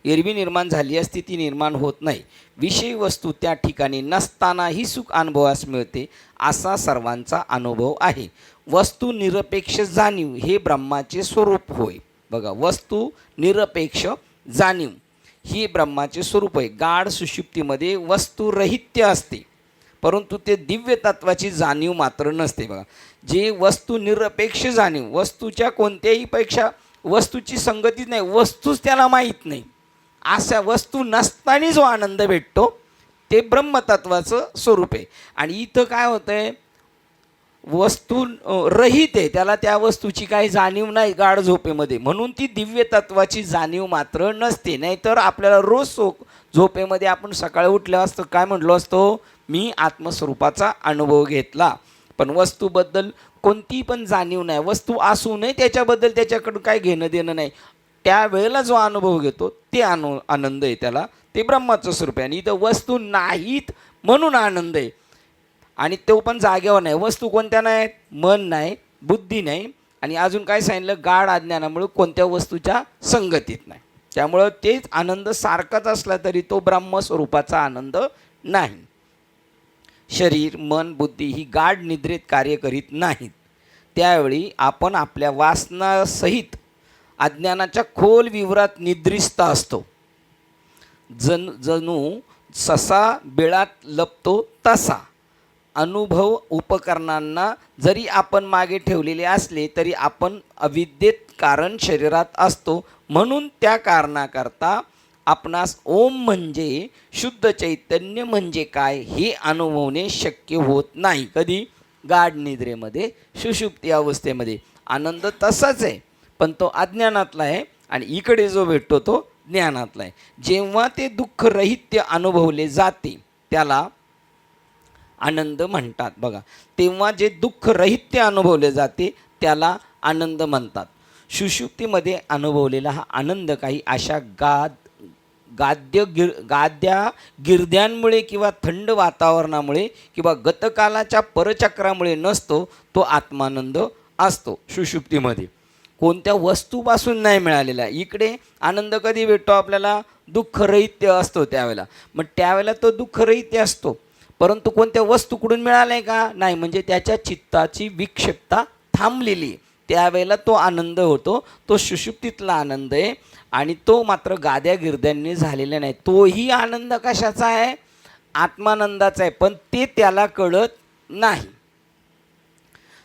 S1: एरवी निर्माण झाली असती ती निर्माण होत नाही. विषय वस्तू त्या ठिकाणी नसतानाही सुख अनुभवास मिळते, असा सर्वांचा अनुभव आहे. वस्तू निरपेक्ष जाणीव हे ब्रह्माचे स्वरूप होय. बघा, वस्तू निरपेक्ष जाणीव ही ब्रह्माचे स्वरूप आहे. गाढ सुषुप्तीमध्ये वस्तुरहित्य असते, परंतु ते दिव्य तत्वाची जाणीव मात्र नसते. बघा, जे वस्तू निरपेक्ष जाणीव, वस्तूच्या कोणत्याही पेक्षा वस्तूची संगतीच नाही, वस्तूच त्याला माहीत नाही, अशा वस्तू नसताना जो आनंद भेटतो ते ब्रह्मतत्वाचं स्वरूप आहे. आणि इथं काय होतं आहे, वस्तू रहित आहे, त्याला त्या वस्तूची काही जाणीव नाही गाढ झोपेमध्ये, म्हणून ती दिव्य तत्वाची जाणीव मात्र नसते. नाहीतर आपल्याला रोज झोपेमध्ये आपण सकाळी उठल्या असतं काय म्हटलो असतो, मी आत्मस्वरूपाचा अनुभव घेतला. पण वस्तूबद्दल कोणती पण जाणीव नाही, वस्तू असू नये त्याच्याबद्दल त्याच्याकडून काय घेणं देणं नाही. त्यावेळेला जो अनुभव घेतो ते आनंद आहे, त्याला ते ब्रह्माचं स्वरूप आहे. आणि इथं वस्तू नाहीत म्हणून आनंद आहे, आणि तो पण जागेवर नाही. वस्तू कोणत्या नाहीत, मन नाही, बुद्धी नाही, आणि अजून काय सांगितलं, गाढ अज्ञानामुळे कोणत्या वस्तूच्या संगतीत नाही. त्यामुळं तेच आनंद सारखाच असला तरी तो ब्रह्मस्वरूपाचा आनंद नाही. शरीर, मन, बुद्धी ही गाढ निद्रेत कार्य करीत नाहीत. त्यावेळी आपण आपल्या वासनासहित अज्ञानाच्या खोल विवरात निद्रिस्त असतो. जणू ससा बिळात लपतो तसा. अनुभव उपकरणांना जरी आपण मागे ठेवलेले असले तरी आपण अविद्येत कारण शरीरात असतो, म्हणून त्या कारणाकरता आपणास ओम म्हणजे शुद्ध चैतन्य म्हणजे काय हे अनुभवणे शक्य होत नाही. कधी, गाढ निद्रेमध्ये, सुषुप्ती अवस्थेमध्ये. आनंद तसाच आहे पण तो अज्ञानातला आहे, आणि इकडे जो भेटतो तो ज्ञानातला आहे. जेव्हा ते दुःखरहित्य अनुभवले जाते त्याला आनंद म्हणतात. बघा, तेव्हा जे दुःखरहित्य अनुभवले जाते त्याला आनंद म्हणतात. सुषुप्तीमध्ये अनुभवलेला हा आनंद काही अशा गाद्या गिरद्यांमुळे किंवा थंड वातावरणामुळे किंवा गतकालाच्या परचक्रामुळे नसतो, तो आत्मानंद असतो सुषुप्तीमध्ये. कोणत्या वस्तूपासून नाही मिळालेला. इकडे आनंद कधी भेटतो आपल्याला, दुःखरहित्य असतो त्यावेळेला. मग त्यावेळेला तो दुःखरहित्य असतो, परंतु कोणत्या वस्तूकडून मिळालाय का, नाही. म्हणजे त्याच्या चित्ताची विक्षिप्तता थांबलेली, त्यावेळेला तो आनंद होतो. तो सुषुप्तीतला आनंद आहे, आणि तो मात्र गाद्या गिरद्यांनी झालेला नाही. तोही आनंद कशाचा आहे, आत्मानंदाचा आहे, पण ते त्याला कळत नाही.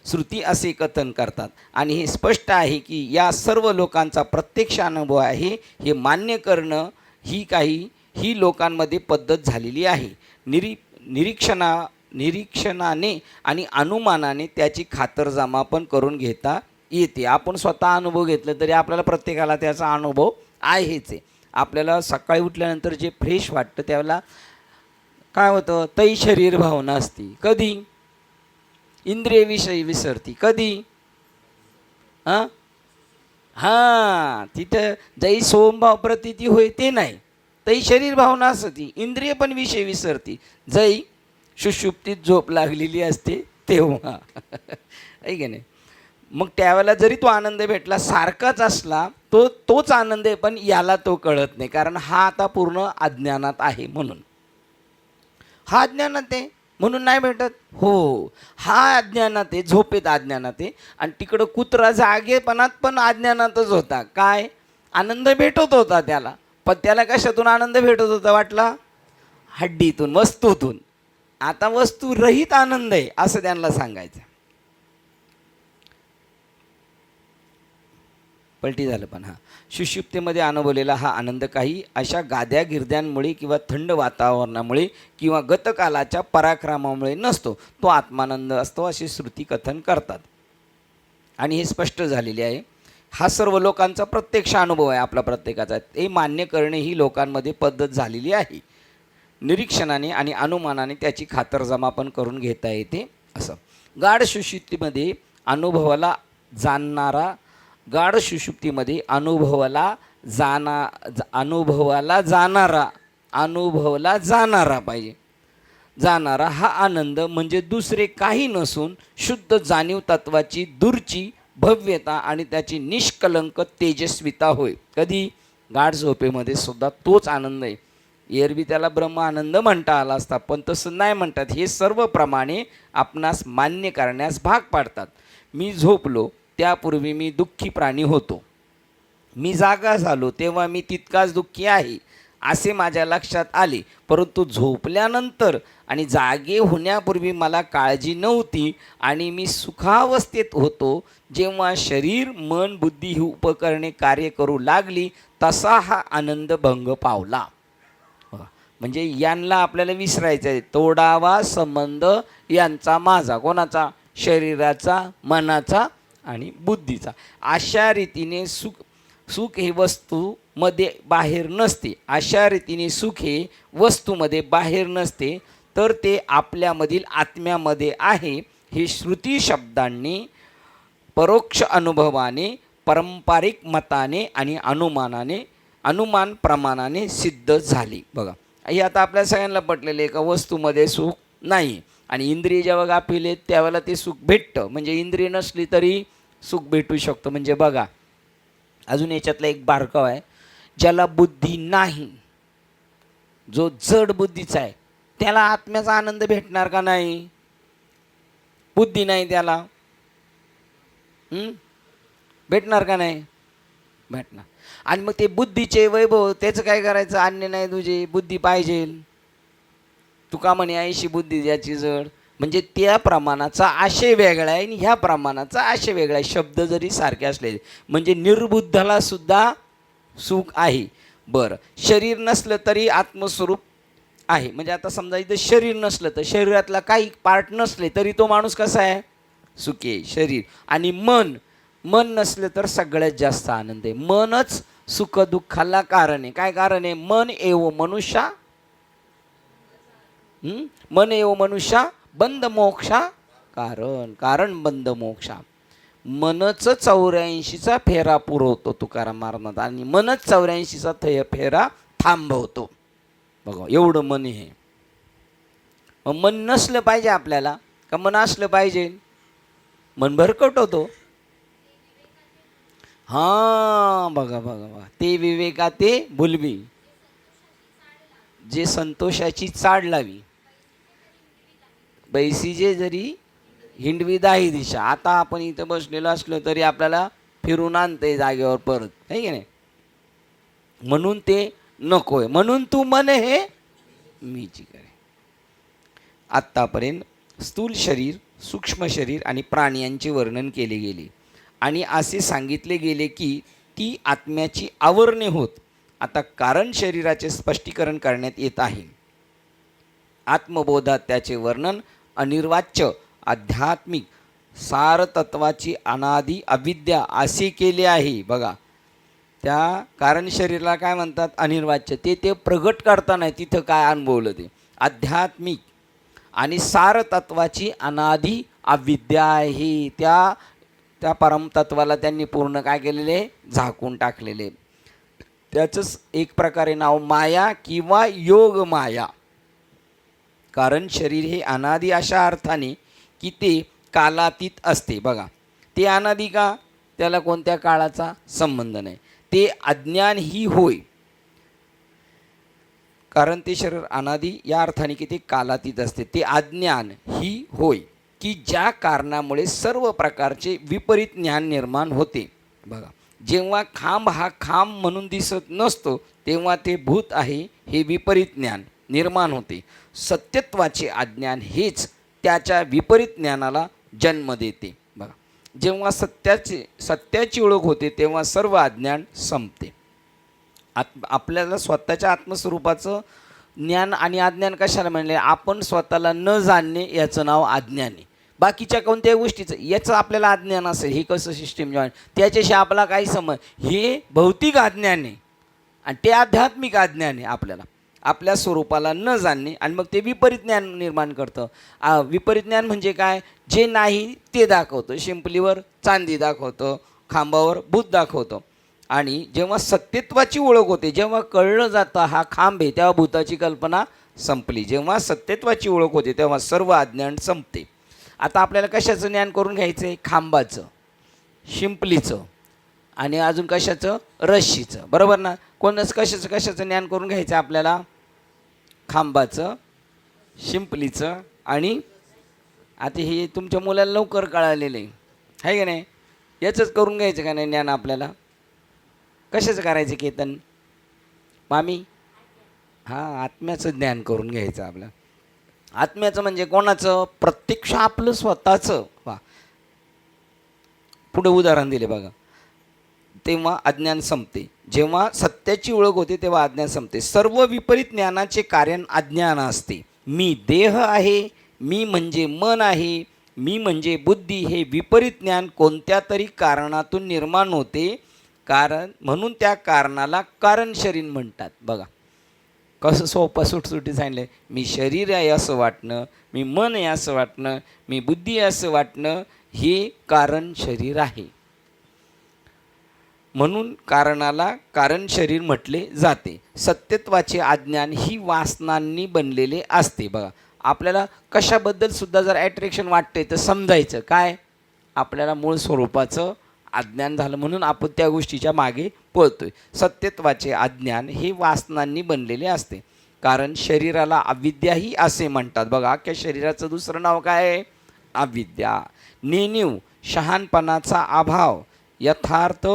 S1: श्रुती असे कथन करतात, आणि हे स्पष्ट आहे की या सर्व लोकांचा प्रत्यक्ष अनुभव आहे हे मान्य करणं ही लोकांमध्ये पद्धत झालेली आहे. निरीक्षणाने आणि अनुमानाने त्याची खातरजमा पण करून घेता येते. आपण स्वतः अनुभव घेतलं तरी आपल्याला प्रत्येकाला त्याचा अनुभव आहेच आहे. आपल्याला सकाळी उठल्यानंतर जे फ्रेश वाटतं त्यावेळेला काय होतं, तै शरीर भावना असती. कधी? इंद्रिय विषयी विसरती. कधी? हां हां तिथं जै सोमभाव प्रतीती होय ते नाही, तै शरीर भावना असती, इंद्रिय पण विषय विसरती. जै सुषुप्तीत झोप लागलेली असते तेव्हा आहे की नाही. मग त्यावेळेला जरी तो आनंद भेटला सारखाच असला तोच आनंद आहे, पण याला तो कळत नाही, कारण हा आता पूर्ण अज्ञानात आहे. म्हणून हा अज्ञानात आहे म्हणून नाही भेटत. हो, हा अज्ञानात आहे, झोपेत अज्ञानात आहे. आणि तिकडं कुत्रा जागेपणात पण अज्ञानातच होता. काय आनंद भेटत होता त्याला, पण त्याला कशातून आनंद भेटत होता वाटला? हड्डीतून, वस्तूतून. आता वस्तू रहित आनंद आहे असं त्यांना सांगायचं. पलटी झालं. पण हा सुषुप्तीमध्ये अनुभवलेला हा आनंद काही अशा गाद्या गिरद्यांमुळे किंवा थंड वातावरणामुळे किंवा गतकालाच्या पराक्रमामुळे नसतो, तो आत्मानंद असतो असे श्रुती कथन करतात. आणि हे स्पष्ट झालेले आहे. हा सर्व लोकांचा प्रत्यक्ष अनुभव आहे, आपला प्रत्येकाचा. ते मान्य करणे ही लोकांमध्ये पद्धत झालेली आहे. निरीक्षणाने आणि अनुमानाने त्याची खातरजमा पण करून घेता येते. असं गाढ सुषुप्तीमध्ये अनुभवाला जाणणारा गाढ सुषुप्तीमध्ये अनुभवला जाणारा पाहिजे, जाणारा हा आनंद म्हणजे दुसरे काही नसून शुद्ध जाणीव तत्वाची दूरची भव्यता आणि त्याची निष्कलंक तेजस्विता होय. कधी? गाढ झोपेमध्ये सुद्धा तोच आनंद आहे. एरवी त्याला ब्रह्म आनंद म्हणता आला असता, पण तसं नाही म्हणतात. हे सर्व प्रमाणे आपणास मान्य करण्यास भाग पाडतात. मी झोपलो त्यापूर्वी मी दुःखी प्राणी होतो, मी जागा झालो तेव्हा मी तितकाच दुःखी आहे असे माझ्या लक्षात आले. परंतु झोपल्यानंतर आणि जागे होण्यापूर्वी मला काळजी नव्हती आणि मी सुखावस्थेत होतो. जेव्हा शरीर मन बुद्धी ही उपकरणे कार्य करू लागली तसा हा आनंद भंग पावला. म्हणजे यांना आपल्याला विसरायचं आहे. तोडावा संबंध यांचा माझा. कोणाचा? शरीराचा, मनाचा आणि बुद्धीचा. अशा रीतीने सुख हे वस्तूमध्ये बाहेर नसते. अशा रीतीने सुख हे वस्तूमध्ये बाहेर नसते, तर ते आपल्यामधील आत्म्यामध्ये आहे. हे श्रुती शब्दांनी परोक्ष अनुभवाने पारंपरिक मताने आणि अनुमान प्रमाणाने सिद्ध झाले. बघा, हे आता आपल्या सगळ्यांना पटलेले का वस्तूमध्ये सुख नाही, आणि इंद्रिय जेव्हा गाफील आहेत त्यावेळेला ते सुख भेटतं. म्हणजे इंद्रिय नसली तरी सुख भेटू शकतं. म्हणजे बघा, अजून याच्यातला एक बारकाव आहे. ज्याला बुद्धी नाही, जो जड बुद्धीचा आहे, त्याला आत्म्याचा आनंद भेटणार का नाही? बुद्धी नाही त्याला, भेटणार का नाही? भेटणार. आणि मग ते बुद्धीचे वैभव त्याचं काय करायचं? अन्य नाही तुझे, बुद्धी पाहिजे. तुका म्हणे ऐशी बुद्धी ज्याची जड. म्हणजे त्या प्रमाणाचा आशय वेगळा आहे आणि ह्या प्रमाणाचा आशय वेगळा आहे. शब्द जरी सारखे असले म्हणजे निर्बुद्धाला सुद्धा सुख आहे. बरं, शरीर नसलं तरी आत्मस्वरूप आहे. म्हणजे आता समजा इथं शरीर नसलं तर शरीरातला काही पार्ट नसले तरी तो माणूस कसा आहे? सुखी आहे. शरीर आणि मन नसलं तर सगळ्यात जास्त आनंद आहे. मनच सुख दुःखाला कारण आहे. काय कारण आहे? मन एव मनुष्या बंद मोक्षा कारण बंद मोक्षा. मनच 84चा फेरा पुरवतो तुकाराम महाराज, आणि मनच 84चा फेरा थांबवतो. बघा, एवढं मन आहे. मग मन नसलं पाहिजे आपल्याला का मन असलं पाहिजे? मन भरकट होतो. हां, बघा, ते विवेका ते भुलवी, जे संतोषाची चाड लावी, बैसीजे जरी हिंडवी दाही दिशा. आता आपण इथं बसलेलो असलो तरी आपल्याला फिरून आणते जागेवर परत, आहे की नाही? म्हणून ते नकोय. म्हणून तू मन हे मीची करे. आत्तापर्यंत स्थूल शरीर, सूक्ष्म शरीर आणि प्राण्यांचे वर्णन केले गेले आणि असे सांगितले गेले की ती आत्म्याची आवरणे होत. आता कारण शरीराचे स्पष्टीकरण करण्यात येत आहे. आत्मबोधात त्याचे वर्णन अनिर्वाच्य आध्यात्मिक सारतत्वाची अनादी अविद्या असे केले आहे. बघा, त्या कारण शरीराला काय म्हणतात? अनिर्वाच्य. ते प्रगट करता नाही तिथं काय अनुभवलं ते. आध्यात्मिक आणि सारतत्वाची अनादी अविद्या आहे. त्या परमतत्वाला त्यांनी पूर्ण काय केलेले, झाकून टाकलेले. त्याचंच एक प्रकारे नाव माया किंवा योग माया. कारण शरीर हे अनादी अशा अर्थाने की ते कालातीत असते. बघा, ते अनादी का, त्याला कोणत्या काळाचा संबंध नाही. ते अज्ञान ही होय, कारण ते शरीर अनादी या अर्थाने की ते कालातीत असते. ते अज्ञान ही होय की ज्या कारणामुळे सर्व प्रकारचे विपरीत ज्ञान निर्माण होते. बघा, जेव्हा खांब हा खांब म्हणून दिसत नसतो तेव्हा ते भूत आहे हे विपरीत ज्ञान निर्माण होते. सत्यत्वाचे अज्ञान हेच त्याच्या विपरीत ज्ञानाला जन्म देते. बघा, जेव्हा सत्याची ओळख होते तेव्हा सर्व अज्ञान संपते. आपल्याला स्वतःच्या आत्मस्वरूपाचं ज्ञान आणि अज्ञान कशाला म्हणले, आपण स्वतःला न जाणणे याचं नाव अज्ञान आहे. बाकीच्या कोणत्याही गोष्टीचं याचं आपल्याला अज्ञान असेल, हे कसं सिस्टीम जॉईन, त्याच्याशी आपला काही समज, हे भौतिक अज्ञान आहे आणि ते आध्यात्मिक अज्ञान आहे. आपल्याला आपल्या स्वरूपाला न जाणणे आणि मग ते विपरीत ज्ञान निर्माण करतं. विपरीत ज्ञान म्हणजे काय, जे नाही ते दाखवतं. शिंपलीवर चांदी दाखवतं, खांबावर भूत दाखवतं. आणि जेव्हा सत्यत्वाची ओळख होते, जेव्हा कळलं जातं हा खांब आहे, तेव्हा भूताची कल्पना संपली. जेव्हा सत्यत्वाची ओळख होते तेव्हा सर्व अज्ञान संपते. आता आपल्याला कशाचं ज्ञान करून घ्यायचं आहे, खांबाचं, शिंपलीचं आणि अजून कशाचं, रश्शीचं, बरोबर ना. कशाचं ज्ञान करून घ्यायचं आपल्याला, खांबाचं, शिंपलीचं आणि आता हे तुमच्या मुलाला लवकर कळालेलं आहे का नाही, याचंच करून घ्यायचं का नाही ज्ञान आपल्याला. कशाचं करायचं केतन मामी, हां, आत्म्याचं ज्ञान करून घ्यायचं आपलं. आत्म्याचं म्हणजे कोणाचं, प्रत्यक्ष आपलं स्वतःचं. वा, पुढे उदाहरण दिले बघा. तेव्हा अज्ञान संपते. जेव्हा सत्याची ओळख होते तेव्हा अज्ञान संपते. सर्व विपरीत ज्ञानाचे कारण अज्ञान असते. मी देह आहे, मी म्हणजे मन आहे, मी म्हणजे बुद्धी, हे विपरीत ज्ञान कोणत्या तरी कारणातून निर्माण होते. कारण म्हणून त्या कारणाला कारण शरीर म्हणतात. बघा कसं सोपं सुटसुटी सांगितलं. मी शरीर आहे असं वाटणं, मी मन आहे असं वाटणं, मी बुद्धी आहे असं वाटणं, हे कारण शरीर आहे. म्हणून कारणाला कारण शरीर म्हटले जाते. सत्यत्वाचे अज्ञान ही वासनांनी बनलेले असते. बघा, आपल्याला कशाबद्दल सुद्धा जर ॲट्रॅक्शन वाटते तर समजायचं काय, आपल्याला मूळ स्वरूपाचं अज्ञान झालं म्हणून आपण त्या गोष्टीच्या मागे पळतोय. सत्यत्वाचे अज्ञान हे वासनांनी बनलेले असते. कारण शरीराला अविद्याही असे म्हणतात. बघा, अख्ख्या शरीराचं दुसरं नाव काय आहे, अविद्या. नेणीव शहाणपणाचा अभाव, यथार्थ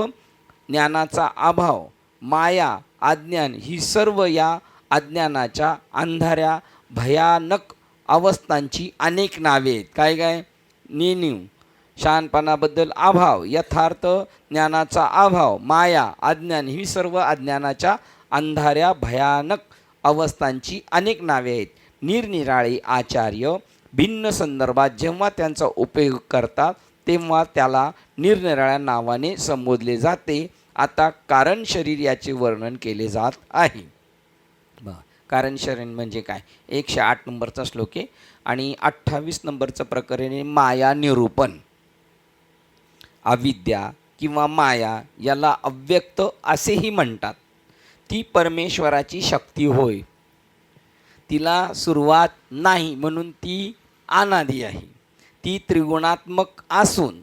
S1: ज्ञानाचा अभाव, माया, अज्ञान ही सर्व या अज्ञानाच्या अंधाऱ्या भयानक अवस्थांची अनेक नावे आहेत. काय काय, नेणीव शहाणपणाबद्दल अभाव, यथार्थ ज्ञानाचा अभाव, माया, अज्ञान ही सर्व अज्ञानाच्या अंधाऱ्या भयानक अवस्थांची अनेक नावे आहेत. निरनिराळे आचार्य भिन्न संदर्भात जेव्हा त्यांचा उपयोग करतात तेव्हा त्याला निरनिराळ्या नावाने संबोधले जाते. आता कारण शरीर याचे वर्णन केले जात आहे. कारण शरीर म्हणजे काय, 108 नंबरचा श्लोक आहे आणि 28 नंबरचं प्रकरण आहे माया निरूपण. अविद्या किंवा माया याला अव्यक्त असेही म्हणतात. ती परमेश्वराची शक्ती होय. तिला सुरुवात नाही म्हणून ती अनादी आहे. ती त्रिगुणात्मक असून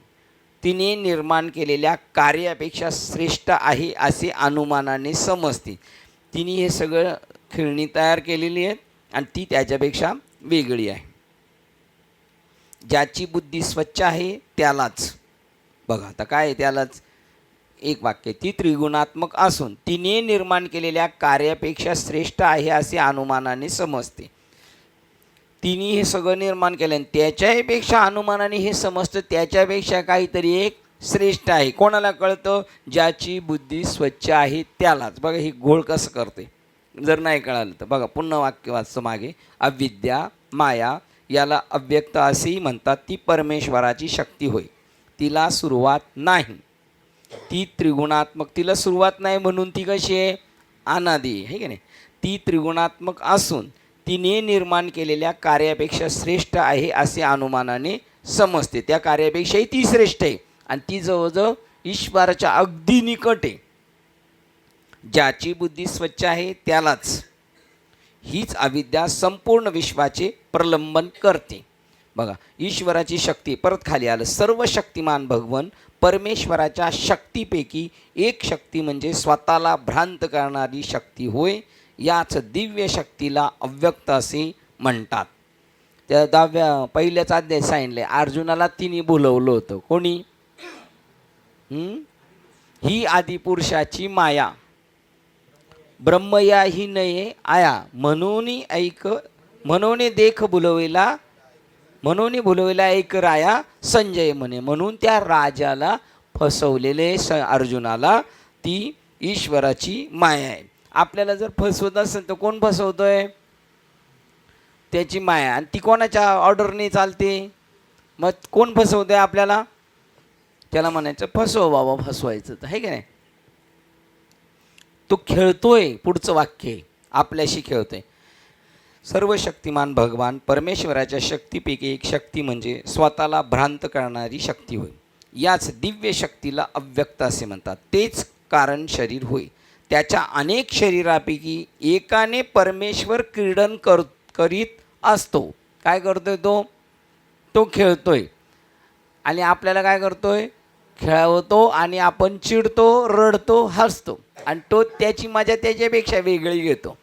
S1: तिने निर्माण केलेल्या कार्यापेक्षा श्रेष्ठ आहे असे अनुमानाने समजते. तिने हे सगळं खेळणी तयार केलेली आहेत आणि ती त्याच्यापेक्षा वेगळी आहे. ज्याची बुद्धी स्वच्छ आहे त्यालाच, बघा आता काय आहे त्यालाच, एक वाक्य, ती त्रिगुणात्मक असून तिने निर्माण केलेल्या कार्यापेक्षा श्रेष्ठ आहे असे अनुमानाने समजते. तिने हे सगळं निर्माण केलं आणि त्याच्यापेक्षा अनुमानाने हे समजतं त्याच्यापेक्षा काहीतरी एक श्रेष्ठ आहे. कोणाला कळतं, ज्याची बुद्धी स्वच्छ आहे त्यालाच. बघा ही घोळ कसं करते, जर नाही कळालं तर बघा पुन्हा वाक्य वाचतं मागे. अविद्या माया याला अव्यक्त असेही म्हणतात. ती परमेश्वराची शक्ती होय. तिला सुरुवात नाही. ती त्रिगुणात्मक, तिला सुरुवात नाही म्हणून ती कशी आहे, अनादी आहे की नाही. ती त्रिगुणात्मक असून तिने निर्माण केलेल्या कार्यापेक्षा श्रेष्ठ आहे असे अनुमानाने समजते. त्या कार्यापेक्षाही ती श्रेष्ठ आहे आणि ती जवळजवळ ईश्वराच्या अगदी निकट आहे. ज्याची बुद्धी स्वच्छ आहे त्यालाच हीच अविद्या संपूर्ण विश्वाचे प्रलंबन करते. बघा, ईश्वराची शक्ती, परत खाली आलं, सर्व शक्तिमान भगवन परमेश्वराच्या शक्तीपैकी एक शक्ती म्हणजे स्वतःला भ्रांत करणारी शक्ती होय. याच दिव्य शक्तीला अव्यक्त असे म्हणतात. त्या पहिल्याच अध्याय सांगितले, अर्जुनाला तिने बोलवलं होतं. कोणी? ही आदिपुरुषाची माया, ब्रह्मया ही नये आया, म्हणून ऐक, म्हणून देख बुलविला, म्हणून बुलविला ऐक राया, संजय म्हणे. म्हणून त्या राजाला फसवलेले अर्जुनाला ती ईश्वराची माया आहे. आपल्याला जर फसवत असेल तर कोण फसवतोय? त्याची माया. आणि ती कोणाच्या ऑर्डरने चालते? मग कोण फसवतोय आपल्याला? त्याला म्हणायचं फसव बाबा, फसवायचं तर आहे की नाही. तो खेळतोय, पुढचं वाक्य आपल्याशी खेळतोय. सर्व शक्तिमान भगवान परमेश्वराच्या शक्तीपैकी एक शक्ती म्हणजे स्वतःला भ्रांत करणारी शक्ती होय. याच दिव्य शक्तीला अव्यक्त असे म्हणतात. तेच कारण शरीर होय. त्याच्या अनेक शरीरापैकी एकाने परमेश्वर क्रीडन करीत असतो. काय करतोय तो? तो खेळतोय आणि आपल्याला काय करतोय? खेळवतो आणि आपण चिडतो, रडतो, हसतो आणि तो त्याची मजा त्याच्यापेक्षा वेगळी घेतो.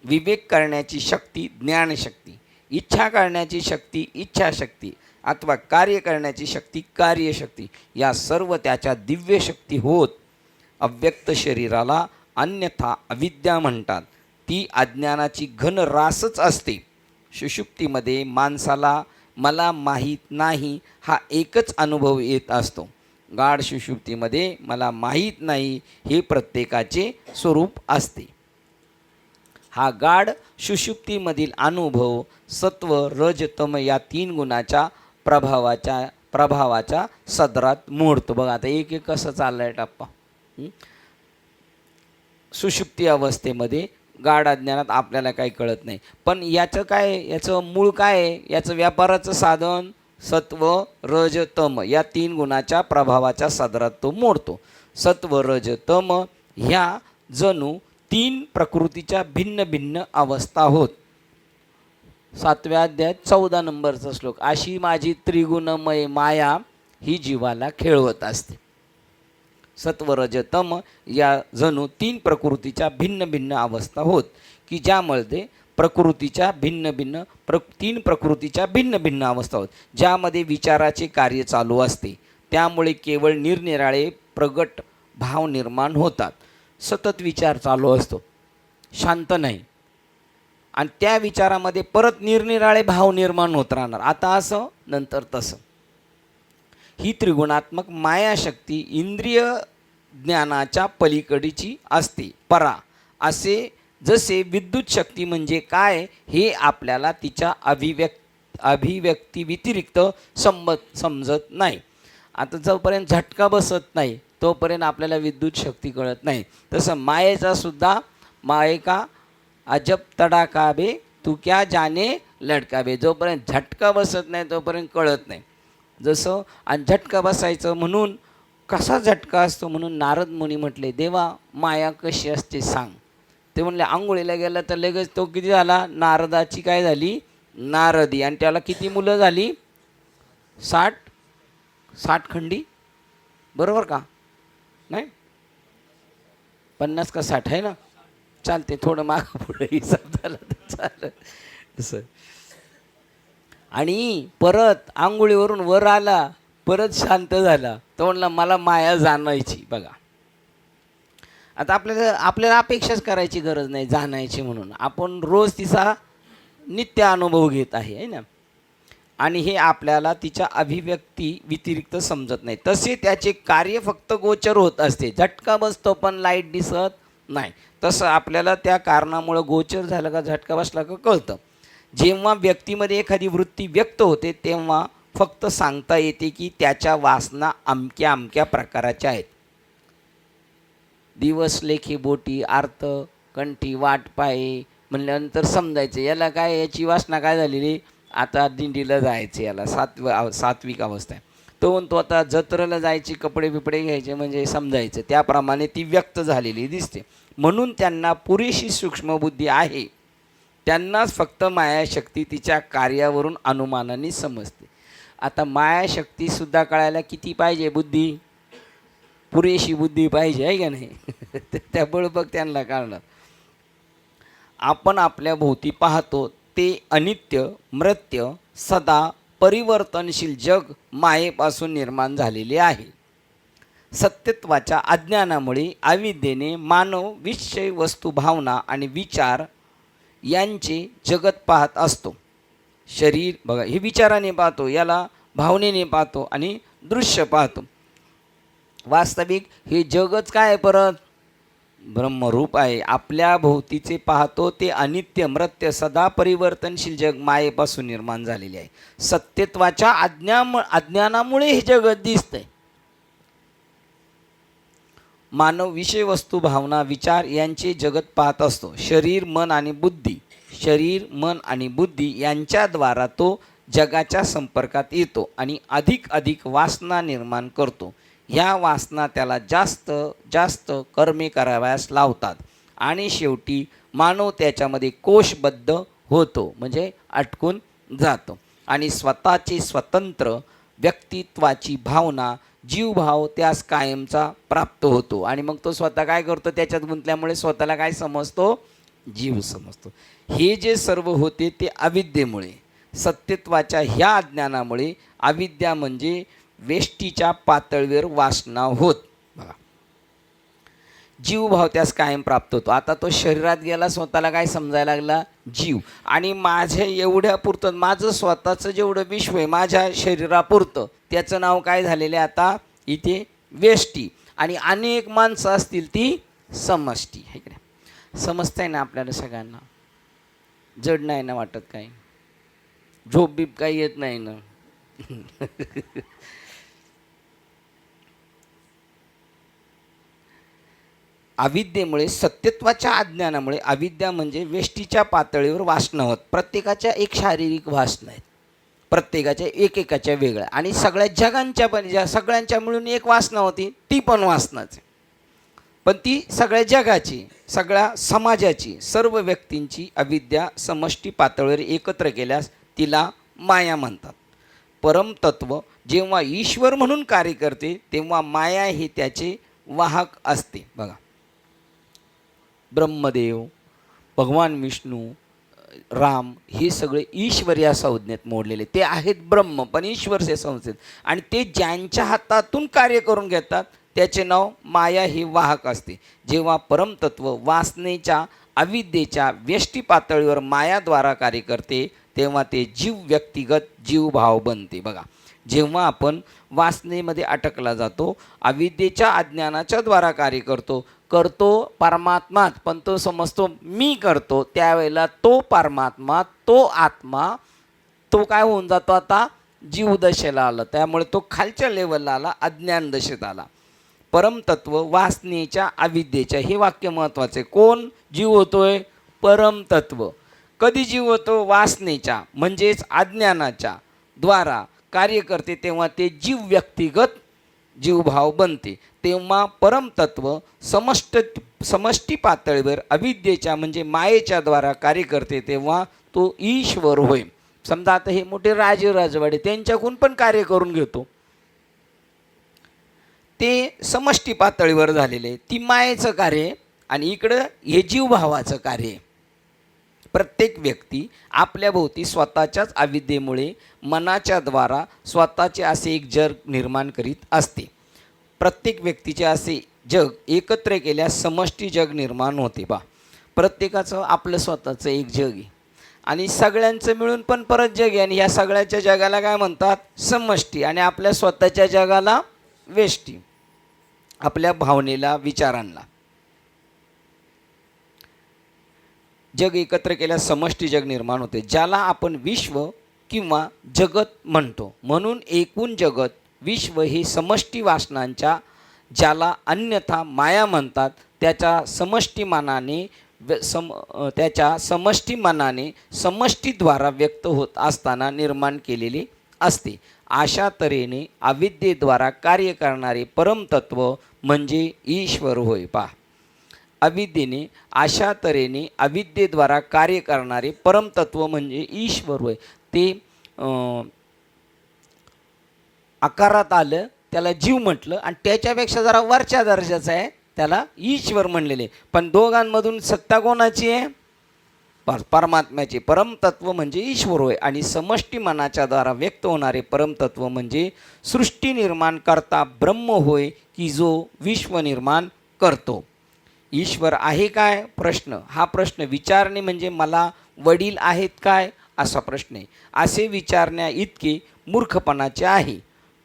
S1: विवेक करण्याची शक्ती ज्ञानशक्ती, इच्छा करण्याची शक्ती इच्छाशक्ती अथवा कार्य करण्याची शक्ती कार्यशक्ती, या सर्व त्याच्या दिव्य शक्ती होत. अव्यक्त शरीराला अन्यथा अविद्या म्हणतात. ती अज्ञानाची घन रासच असते. सुषुप्तीमध्ये माणसाला मला माहीत नाही हा एकच अनुभव येत असतो. गाढ सुषुप्तीमध्ये मला माहीत नाही हे प्रत्येकाचे स्वरूप असते. हा गाढ सुषुप्तीमधील अनुभव सत्व रज तम या 3 गुणाच्या प्रभावाच्या सदरात मोडतो. बघा आता एक एक कसं चाललं आहे टप्पा. सुषुप्ती अवस्थेमध्ये गाढ अज्ञानात आपल्याला काही कळत नाही. पण याचं काय, याचं मूळ काय आहे? याचं व्यापाराचं साधन सत्व रज तम या 3 गुणाच्या प्रभावाच्या सदरात तो मोडतो. सत्व रज तम ह्या जणू 3 प्रकृतीच्या भिन्न भिन्न अवस्था होत. 7व्या अध्यायात 14 नंबरचा श्लोक. अशी माझी त्रिगुणमय माया ही जीवाला खेळवत असते. सत्वरजतम या जणू 3 प्रकृतीच्या भिन्न भिन्न अवस्था होत की ज्यामध्ये प्रकृतीच्या भिन्न भिन्न 3 प्रकृतीच्या भिन्न भिन्न अवस्था होत, ज्यामध्ये विचाराचे कार्य चालू असते. त्यामुळे केवळ निरनिराळे प्रगट भाव निर्माण होतात. सतत विचार चालू असतो, शांत नाही, आणि त्या विचारामध्ये परत निरनिराळे भाव निर्माण होत राहणार. आता असं नंतर तसं. ही त्रिगुणात्मक मायाशक्ती इंद्रिय ज्ञानाच्या पलीकडीची असते. परा असे जसे विद्युत शक्ती म्हणजे काय हे आपल्याला तिच्या अभिव्यक्ती व्यतिरिक्त समजत नाही. आता जोपर्यंत झटका बसत नाही तोपर्यंत आपल्याला विद्युत शक्ती कळत नाही. तसं मायेचा सुद्धा माये का अजब तडाका बे तू क्या जाने लडका बे, जोपर्यंत झटका बसत नाही तोपर्यंत कळत नाही. जसं आणि झटका बसायचं म्हणून कसा झटका असतो म्हणून नारद मुनी म्हटले, देवा माया कशी असते सांग. ते म्हणले आंघोळीला गेला तर लगेच तो किती झाला? नारदाची काय झाली? नारदी. आणि त्याला किती मुलं झाली? 60 खंडी, बरोबर का? नाही 50 का 60 आहे ना? चालते, थोडं मागं पुढे हिसाब झाला तर चालेल तसं. आणि परत आंघोळीवरून वर आला, परत शांत झाला, तो म्हणला मला माया जाणायची. बघा आता आपल्याला अपेक्षाच करायची गरज नाही जाणायची म्हणून. आपण रोज तिचा नित्य अनुभव घेत आहे ना, आणि हे आपल्याला तिच्या अभिव्यक्ती व्यतिरिक्त समजत नाही. तसे त्याचे कार्य फक्त गोचर होत असते. झटका बसतो पण लाईट दिसत नाही. तसं आपल्याला त्या कारणामुळं गोचर झालं का झटका बसला का कळतं. जेव्हा व्यक्तीमध्ये एखादी वृत्ती व्यक्त होते तेव्हा फक्त सांगता येते की त्याच्या वासना अमक्या अमक्या प्रकाराच्या आहेत. दिवस लेखी बोटी आर्त कंठी वाट पाये म्हणल्यानंतर समजायचं याला काय, याची वासना काय झालेली, आता दिंडीला जायचं, याला सात्विक अवस्था आहे. तो म्हणतो आता जत्रेला जायची, कपडे बिपडे घ्यायचे, म्हणजे समजायचं त्याप्रमाणे ती व्यक्त झालेली दिसते. म्हणून त्यांना पुरेशी सूक्ष्मबुद्धी आहे, त्यांनाच फक्त मायाशक्ती तिच्या कार्यावरून अनुमानाने समजते. आता मायाशक्तीसुद्धा कळायला किती पाहिजे, बुद्धी, पुरेशी बुद्धी पाहिजे, आहे का नाही? त्यामुळे बघ त्यांना कळणार. आपण आपल्या भोवती पाहतो ते अनित्य, मृत्य, सदा परिवर्तनशील जग मायेपासून निर्माण झालेले आहे. सत्यत्वाच्या अज्ञानामुळे अविद्येने मानव विषय, वस्तू, भावना आणि विचार यांचे जगत पाहत असतो. शरीर बघा, हे विचाराने पाहतो, याला भावनेने पाहतो आणि दृश्य पाहतो. वास्तविक हे जगच काय, परत ब्रह्मरूप आहे. आपल्या भोवतीचे पाहतो ते अनित्य, मृत्य, सदा परिवर्तनशील जग मायेपासून निर्माण झालेले आहे. सत्यत्वाच्या अज्ञानामुळे हे जगत दिसतंय. मानव विषय, वस्तू, भावना, विचार यांचे जगत पाहत असतो. शरीर, मन आणि बुद्धी यांच्याद्वारा तो जगाच्या संपर्कात येतो आणि अधिक वासना निर्माण करतो. ह्या वासना त्याला जास्त कर्मे कराव्यास लावतात आणि शेवटी मानव त्याच्यामध्ये कोशबद्ध होतो, म्हणजे अटकून जातो आणि स्वतःची स्वतंत्र व्यक्तित्वाची भावना, जीवभाव त्यास कायमचा प्राप्त होतो. आणि मग तो स्वतः काय करतो, त्याच्यात गुंतल्यामुळे स्वतःला काय समजतो, जीव समजतो. हे जे सर्व होते ते अविद्येमुळे, सत्यत्वाच्या ह्या अज्ञानामुळे. अविद्या म्हणजे वेष्टीच्या पातळीवर वासना होत. बघा, जीवभाव त्यास कायम प्राप्त होतो. आता तो शरीरात गेला, स्वतःला काय समजायला लागला, जीव. आणि माझ्या एवढ्या पुरतं, माझं स्वतःचं जेवढं विश्व आहे माझ्या शरीरापुरतं, त्याचं नाव काय झालेलं आहे आता इथे, वेष्टी. आणि अनेक माणसं असतील ती समष्टी. आहे की नाही? समजतंय ना आपल्याला सगळ्यांना? जड नाही ना वाटत? काही झोप बीप काही येत नाही ना? अविद्येमुळे, सत्यत्वाच्या अज्ञानामुळे, अविद्या म्हणजे वेष्टीच्या पातळीवर वासना होत. प्रत्येकाच्या एक शारीरिक वासना आहेत, प्रत्येकाच्या एकेकाच्या वेगळ्या, आणि सगळ्या जगांच्या पण ज्या सगळ्यांच्या मिळून एक वासना होती, ती पण वासनाच आहे. पण ती सगळ्या जगाची, सगळ्या समाजाची, सर्व व्यक्तींची अविद्या समष्टी पातळीवर एकत्र केल्यास तिला माया म्हणतात. परमतत्व जेव्हा ईश्वर म्हणून कार्य करते तेव्हा माया हे त्याचे वाहक असते. बघा, ब्रह्मदेव, भगवान विष्णू, राम हे सगळे ईश्वर या संज्ञेत मोडलेले, ते आहेत ब्रह्म, पण ईश्वर हे संस्थेत. आणि ते ज्यांच्या हातातून कार्य करून घेतात त्याचे नाव माया हे वाहक असते. जेव्हा परमतत्व वासनेच्या, अविद्येच्या व्यष्टी पातळीवर मायाद्वारा कार्य करते तेव्हा ते जीव, व्यक्तिगत जीवभाव बनते. बघा, जेव्हा आपण वासनेमध्ये अटकला जातो, अविद्येच्या अज्ञानाच्या द्वारा कार्य करतो परमात्मात, पण तो समजतो मी करतो, त्यावेळेला तो परमात्मा, तो आत्मा, तो काय होऊन जातो, आता जीवदशेला आला. त्यामुळे तो खालच्या लेवलला आला, अज्ञान दशेत आला. परमतत्व वासनेच्या, अविद्येच्या, हे वाक्य महत्त्वाचे. कोण जीव होतोय? परमतत्व. कधी जीव होतो? वासनेच्या म्हणजेच अज्ञानाच्या द्वारा कार्य करते तेव्हा ते जीव, व्यक्तिगत जीवभाव बनते. तेव्हा परमतत्व समष्टी पातळीवर अविद्येच्या म्हणजे मायेच्या द्वारा कार्य करते तेव्हा तो ईश्वर होय. समजा आता हे मोठे राजे राजवाडे, त्यांच्याकडून पण कार्य करून घेतो, ते समष्टी पातळीवर झालेले, ती मायेचं कार्य, आणि इकडं हे जीवभावाचं कार्य. प्रत्येक व्यक्ती आपल्या भोवती स्वतःच्याच अविद्येमुळे मनाच्या द्वारा स्वतःचे असे एक जग निर्माण करीत असते. प्रत्येक व्यक्तीचे असे जग एकत्र केल्यास समष्टी जग निर्माण होते. प्रत्येकाचं आपलं स्वतःचं एक जग आहे आणि सगळ्यांचं मिळून पण परत जग आहे, आणि ह्या सगळ्याच्या जगाला काय म्हणतात? समष्टी. आणि आपल्या स्वतःच्या जगाला वेष्टी, आपल्या भावनेला, विचारांना. जग एकत्र केल्यास समष्टी जग निर्माण होते, ज्याला आपण विश्व किंवा जगत म्हणतो. म्हणून एकूण जगत, विश्व हे समष्टी वासनांच्या, ज्याला अन्यथा माया म्हणतात, त्याच्या समष्टीमानाने त्याच्या समष्टी मनाने समष्टीद्वारा व्यक्त होत असताना निर्माण केलेली असते. अशा तऱ्हेने अविद्येद्वारा कार्य करणारे परमतत्व म्हणजे ईश्वर होय. पहा, अविद्येने अशा तऱ्हेने अविद्येद्वारा कार्य करणारे परमतत्व म्हणजे ईश्वर होय. ते आकारात आलं त्याला जीव म्हटलं आणि त्याच्यापेक्षा जरा वरच्या दर्जाचं आहे त्याला ईश्वर म्हणलेले. पण दोघांमधून सत्ता कोणाची आहे? परमात्म्याचे. परमतत्व म्हणजे ईश्वर होय. आणि समष्टी मनाच्या द्वारा व्यक्त होणारे परमतत्व म्हणजे सृष्टी निर्माण करता ब्रह्म होय की जो विश्व निर्माण करतो. ईश्वर आहे काय? प्रश्न. हा प्रश्न विचारणे म्हणजे मला वडील आहेत काय असा प्रश्न आहे. असे विचारण्या इतके मूर्खपणाचे आहे.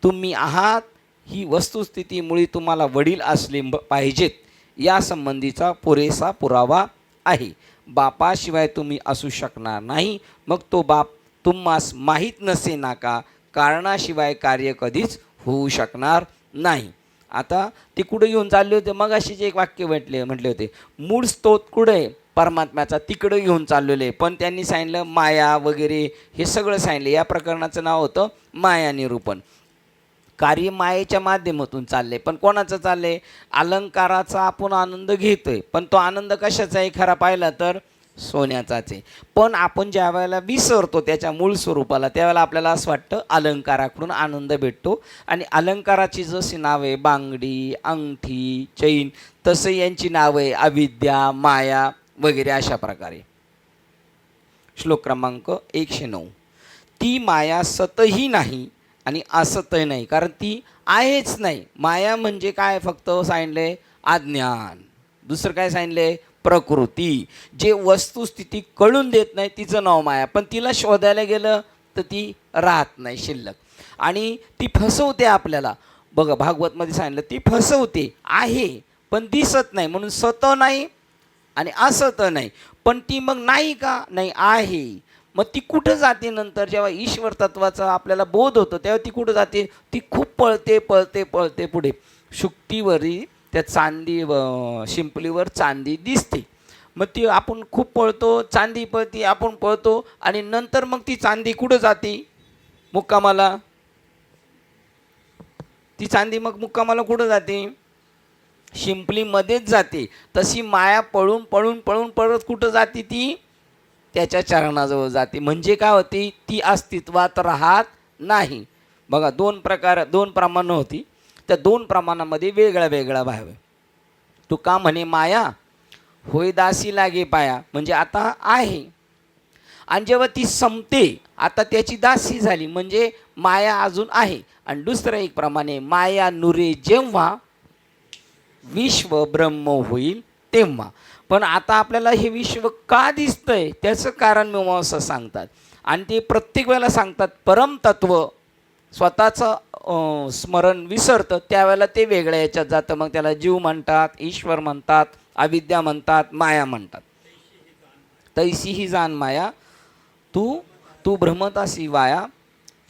S1: तुम्ही आहात ही वस्तुस्थितीमुळे तुम्हाला वडील असले पाहिजेत यासंबंधीचा पुरेसा पुरावा आहे. बापाशिवाय तुम्ही असू शकणार नाही. मग तो बाप तुम्हास माहीत नसे ना का? कारणाशिवाय कार्य कधीच होऊ शकणार नाही. आता ते कुठे घेऊन चालले होते? मग अशीच एक वाक्य म्हटले होते, मूळ स्त्रोत कुठे? परमात्म्याचा. तिकडं घेऊन चाललेले. पण त्यांनी सांगितलं माया वगैरे हे सगळं सांगितलं. या प्रकरणाचं नाव होतं माया निरूपण. कार्य मायेच्या माध्यमातून चालले. पण कोणाचं चालले? अलंकाराचा आपण आनंद घेतोय. पण तो आनंद कशाचा आहे? खरा पाहिला तर सोन्याचाच आहे. पण आपण ज्या वेळेला विसरतो त्याच्या मूळ स्वरूपाला त्यावेळेला आपल्याला असं वाटतं अलंकाराकडून आनंद भेटतो. आणि अलंकाराची जशी नावे बांगडी, अंगठी, चैन, तसं यांची नावे अविद्या, माया वगैरे अशा प्रकारे. श्लोक क्रमांक 109. ती माया सतही नाही आणि असतही नाही, कारण ती आहेच नाही. माया म्हणजे काय? फक्त सांगितले अज्ञान. दुसरं काय सांगितले? प्रकृती. जे वस्तुस्थिती कळून देत नाही तिचं नाव माया. पण तिला शोधायला गेलं तर ती राहत नाही शिल्लक आणि ती फसवते आपल्याला. बघा भागवतमध्ये सांगितलं ती फसवते. आहे पण दिसत नाही म्हणून सत नाही आणि असत नाही. पण ती मग नाही का? नाही आहे. मग ती कुठं जाते नंतर? जेव्हा ईश्वर तत्वाचा आपल्याला बोध होतो तेव्हा ती कुठं जाते? ती खूप पळते पळते पळते पुढे. शुक्तीवरी त्या चांदी शिंपलीवर चांदी दिसते. मग ती आपण खूप पळतो, चांदी पळती, आपण पळतो आणि नंतर मग ती चांदी कुठं जाते? मुक्कामाला. ती चांदी मग मुक्कामाला कुठं जाते? शिंपलीमध्येच जाते. तशी माया पळून पळून पळून परत कुठं जाते? ती त्याच्या चरणाजवळ जाते. म्हणजे काय होती? ती अस्तित्वात राहत नाही. बघा दोन प्रमाणं होती. त्या दोन प्रमाणामध्ये वेगळा वेगळा भाव आहे. तू का म्हणे माया होय दासी लागे पाया, म्हणजे आता आहे. आणि जेव्हा ती संपते आता त्याची दासी झाली म्हणजे माया अजून आहे. आणि दुसरं एक प्रमाणे माया नुरे जेव्हा विश्व ब्रह्म होईल तेव्हा. पण आता आपल्याला हे विश्व का दिसतंय त्याचं कारण मीमांसा सांगतात. आणि ते प्रत्येक वेळेला सांगतात परमतत्व स्वतःचं स्मरण विसरतं त्यावेळेला ते वेगळ्या याच्यात जातं. मग त्याला जीव म्हणतात, ईश्वर म्हणतात, अविद्या म्हणतात, माया म्हणतात. तैसी ही जाण माया तू भ्रमतासी वाया,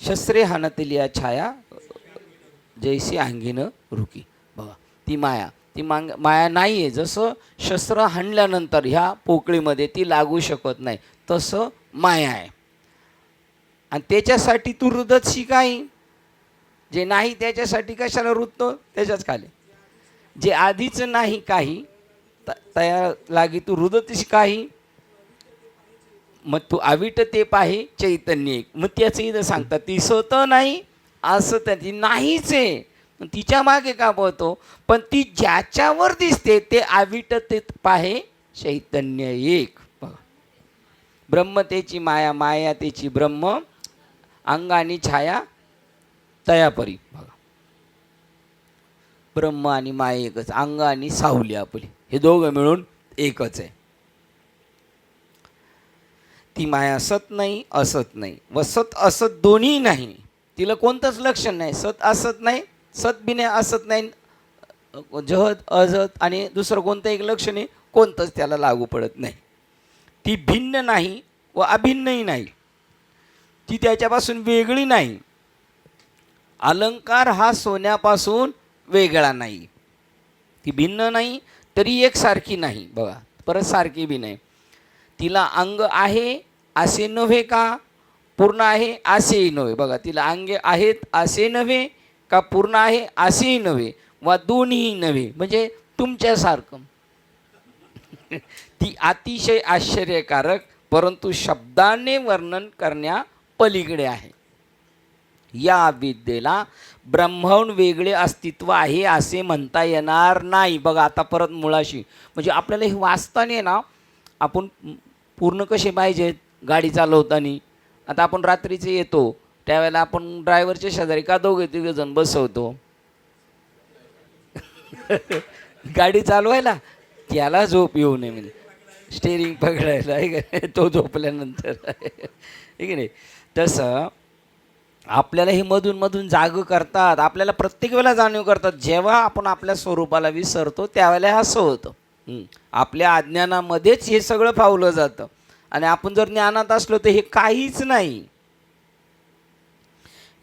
S1: शस्त्रे हाणतलिया छाया जैसी अंगीन रुकी. बघा ती माया, ती माया नाही आहे. जसं शस्त्र हाणल्यानंतर ह्या पोकळीमध्ये ती लागू शकत नाही तसं माया आहे. आणि त्याच्यासाठी तू रुदतशी काही जे नाही त्याच्यासाठी कशाला रुदतो? त्याच्याच खाली जे आधीच नाही काही तयार लागी तू रुदतशी काही. मग तू अविट ते पाहे चैतन्य एक. मग त्याचं इथं सांगतात ती सत नाही असं तर ती नाहीच आहे. तिच्या मागे का पळतो? पण ती ज्याच्यावर दिसते ते अविट ते पाहे चैतन्य एक. ब्रह्मतेची माया माया तेची ब्रह्म, अंगानी छाया तयापरी. बघा ब्रह्म आणि माया एकच, अंग आणि सावली आपली हे दोघं मिळून एकच आहे. ती माया सत नाही असत नाही व सत असत दोन्ही नाही. तिला कोणतंच लक्षण नाही. सत असत नाही, सत बी नाही, असत नाही, जहत अजत आणि दुसरं कोणतं एक लक्षण आहे कोणतंच त्याला लागू पडत नाही. ती भिन्न नाही व अभिन्नही नाही. ती त्याच्यापासून वेगळी नाही. अलंकार हा सोन्यापासून वेगळा नाही. ती भिन्न नाही तरी एकसारखी नाही. बघा परत सारखी बी नाही. तिला अंग आहे असे नव्हे का पूर्ण आहे असेही नव्हे. बघा, तिला अंगे आहेत असे नव्हे का पूर्ण आहे असेही नव्हे वा दोन्हीही नव्हे, म्हणजे तुमच्यासारखं. ती अतिशय आश्चर्यकारक परंतु शब्दाने वर्णन करण्या पलीकडे आहे. या विद्येला ब्रह्मांड वेगळे अस्तित्व आहे असे म्हणता येणार नाही. बघा आता परत मुळाशी, म्हणजे आपल्याला हे वाचताना ना आपण पूर्ण कसे पाहिजेत गाडी चालवताना. आता आपण रात्रीचे येतो त्यावेळेला आपण ड्रायव्हरच्या शेजारी का दोघे तिघे जण बसवतो गाडी चालवायला, त्याला झोप येऊ नये म्हणजे स्टेरिंग पकडायला आहे का, तो झोपल्यानंतर आहे की नाही. तसं आपल्याला हे मधून मधून जाग करतात, आपल्याला प्रत्येक वेळेला जाणीव करतात. जेव्हा आपण आपल्या स्वरूपाला विसरतो त्यावेळेला असं होतं. आपल्या अज्ञानामध्येच हे सगळं फावलं जातं आणि आपण जर ज्ञानात असलो तर हे काहीच नाही.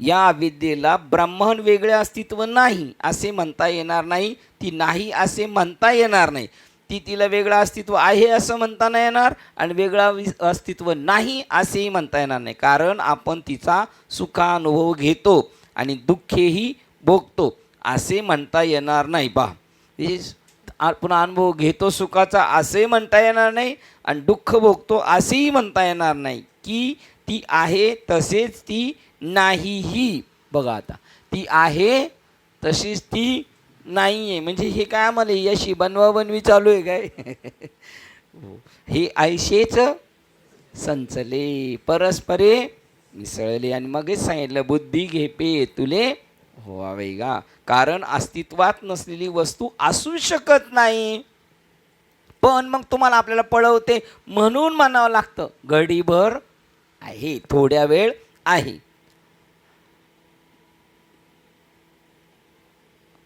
S1: या विद्येला ब्रह्मांड वेगळे अस्तित्व नाही असे म्हणता येणार नाही. ती नाही असे म्हणता येणार नाही. तिला वेगळं अस्तित्व आहे असं म्हणता नाही येणार आणि वेगळा अस्तित्व नाही असेही म्हणता येणार नाही. कारण आपण तिचा सुखानुभव घेतो आणि दुःखेही भोगतो असे म्हणता येणार नाही. आपण अनुभव घेतो सुखाचा असेही म्हणता येणार नाही आणि दुःख भोगतो असेही म्हणता येणार नाही. की ती आहे तसेच ती नाहीही. बघा आता, ती आहे तशीच ती नाही आहे, म्हणजे हे काय आम्हाला याशी बनवाबनवी चालू आहे काय हे ऐशेच संचले परस्परे मिसळले. आणि मगच सांगितलं बुद्धी घेपे तुले व्हावे गा. कारण अस्तित्वात नसलेली वस्तू असू शकत नाही. पण मग तुम्हाला आपल्याला पळवते म्हणून म्हणावं लागतं घडीभर आहे, थोड्या वेळ आहे.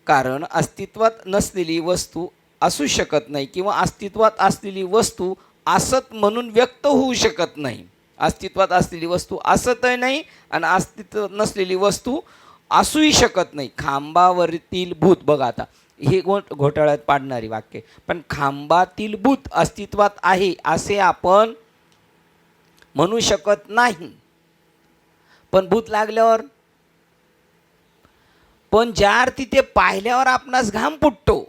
S1: कारण अस्तित्वात नसलेली वस्तू असू शकत नाही किंवा अस्तित्वात असलेली वस्तू असत म्हणून व्यक्त होऊ शकत नाही. अस्तित्वात असलेली वस्तू असतही नाही आणि अस्तित्वात नसलेली वस्तू असूही शकत नाही. खांबावरील भूत, बघा आता हे घोटाळ्यात पाडणारी वाक्य, पण खांबातील भूत अस्तित्वात आहे असे आपण म्हणू शकत नाही. पण भूत लागल्यावर, पण ज्या अर्थी ते पाहिल्यावर आपणास घाम फुटतो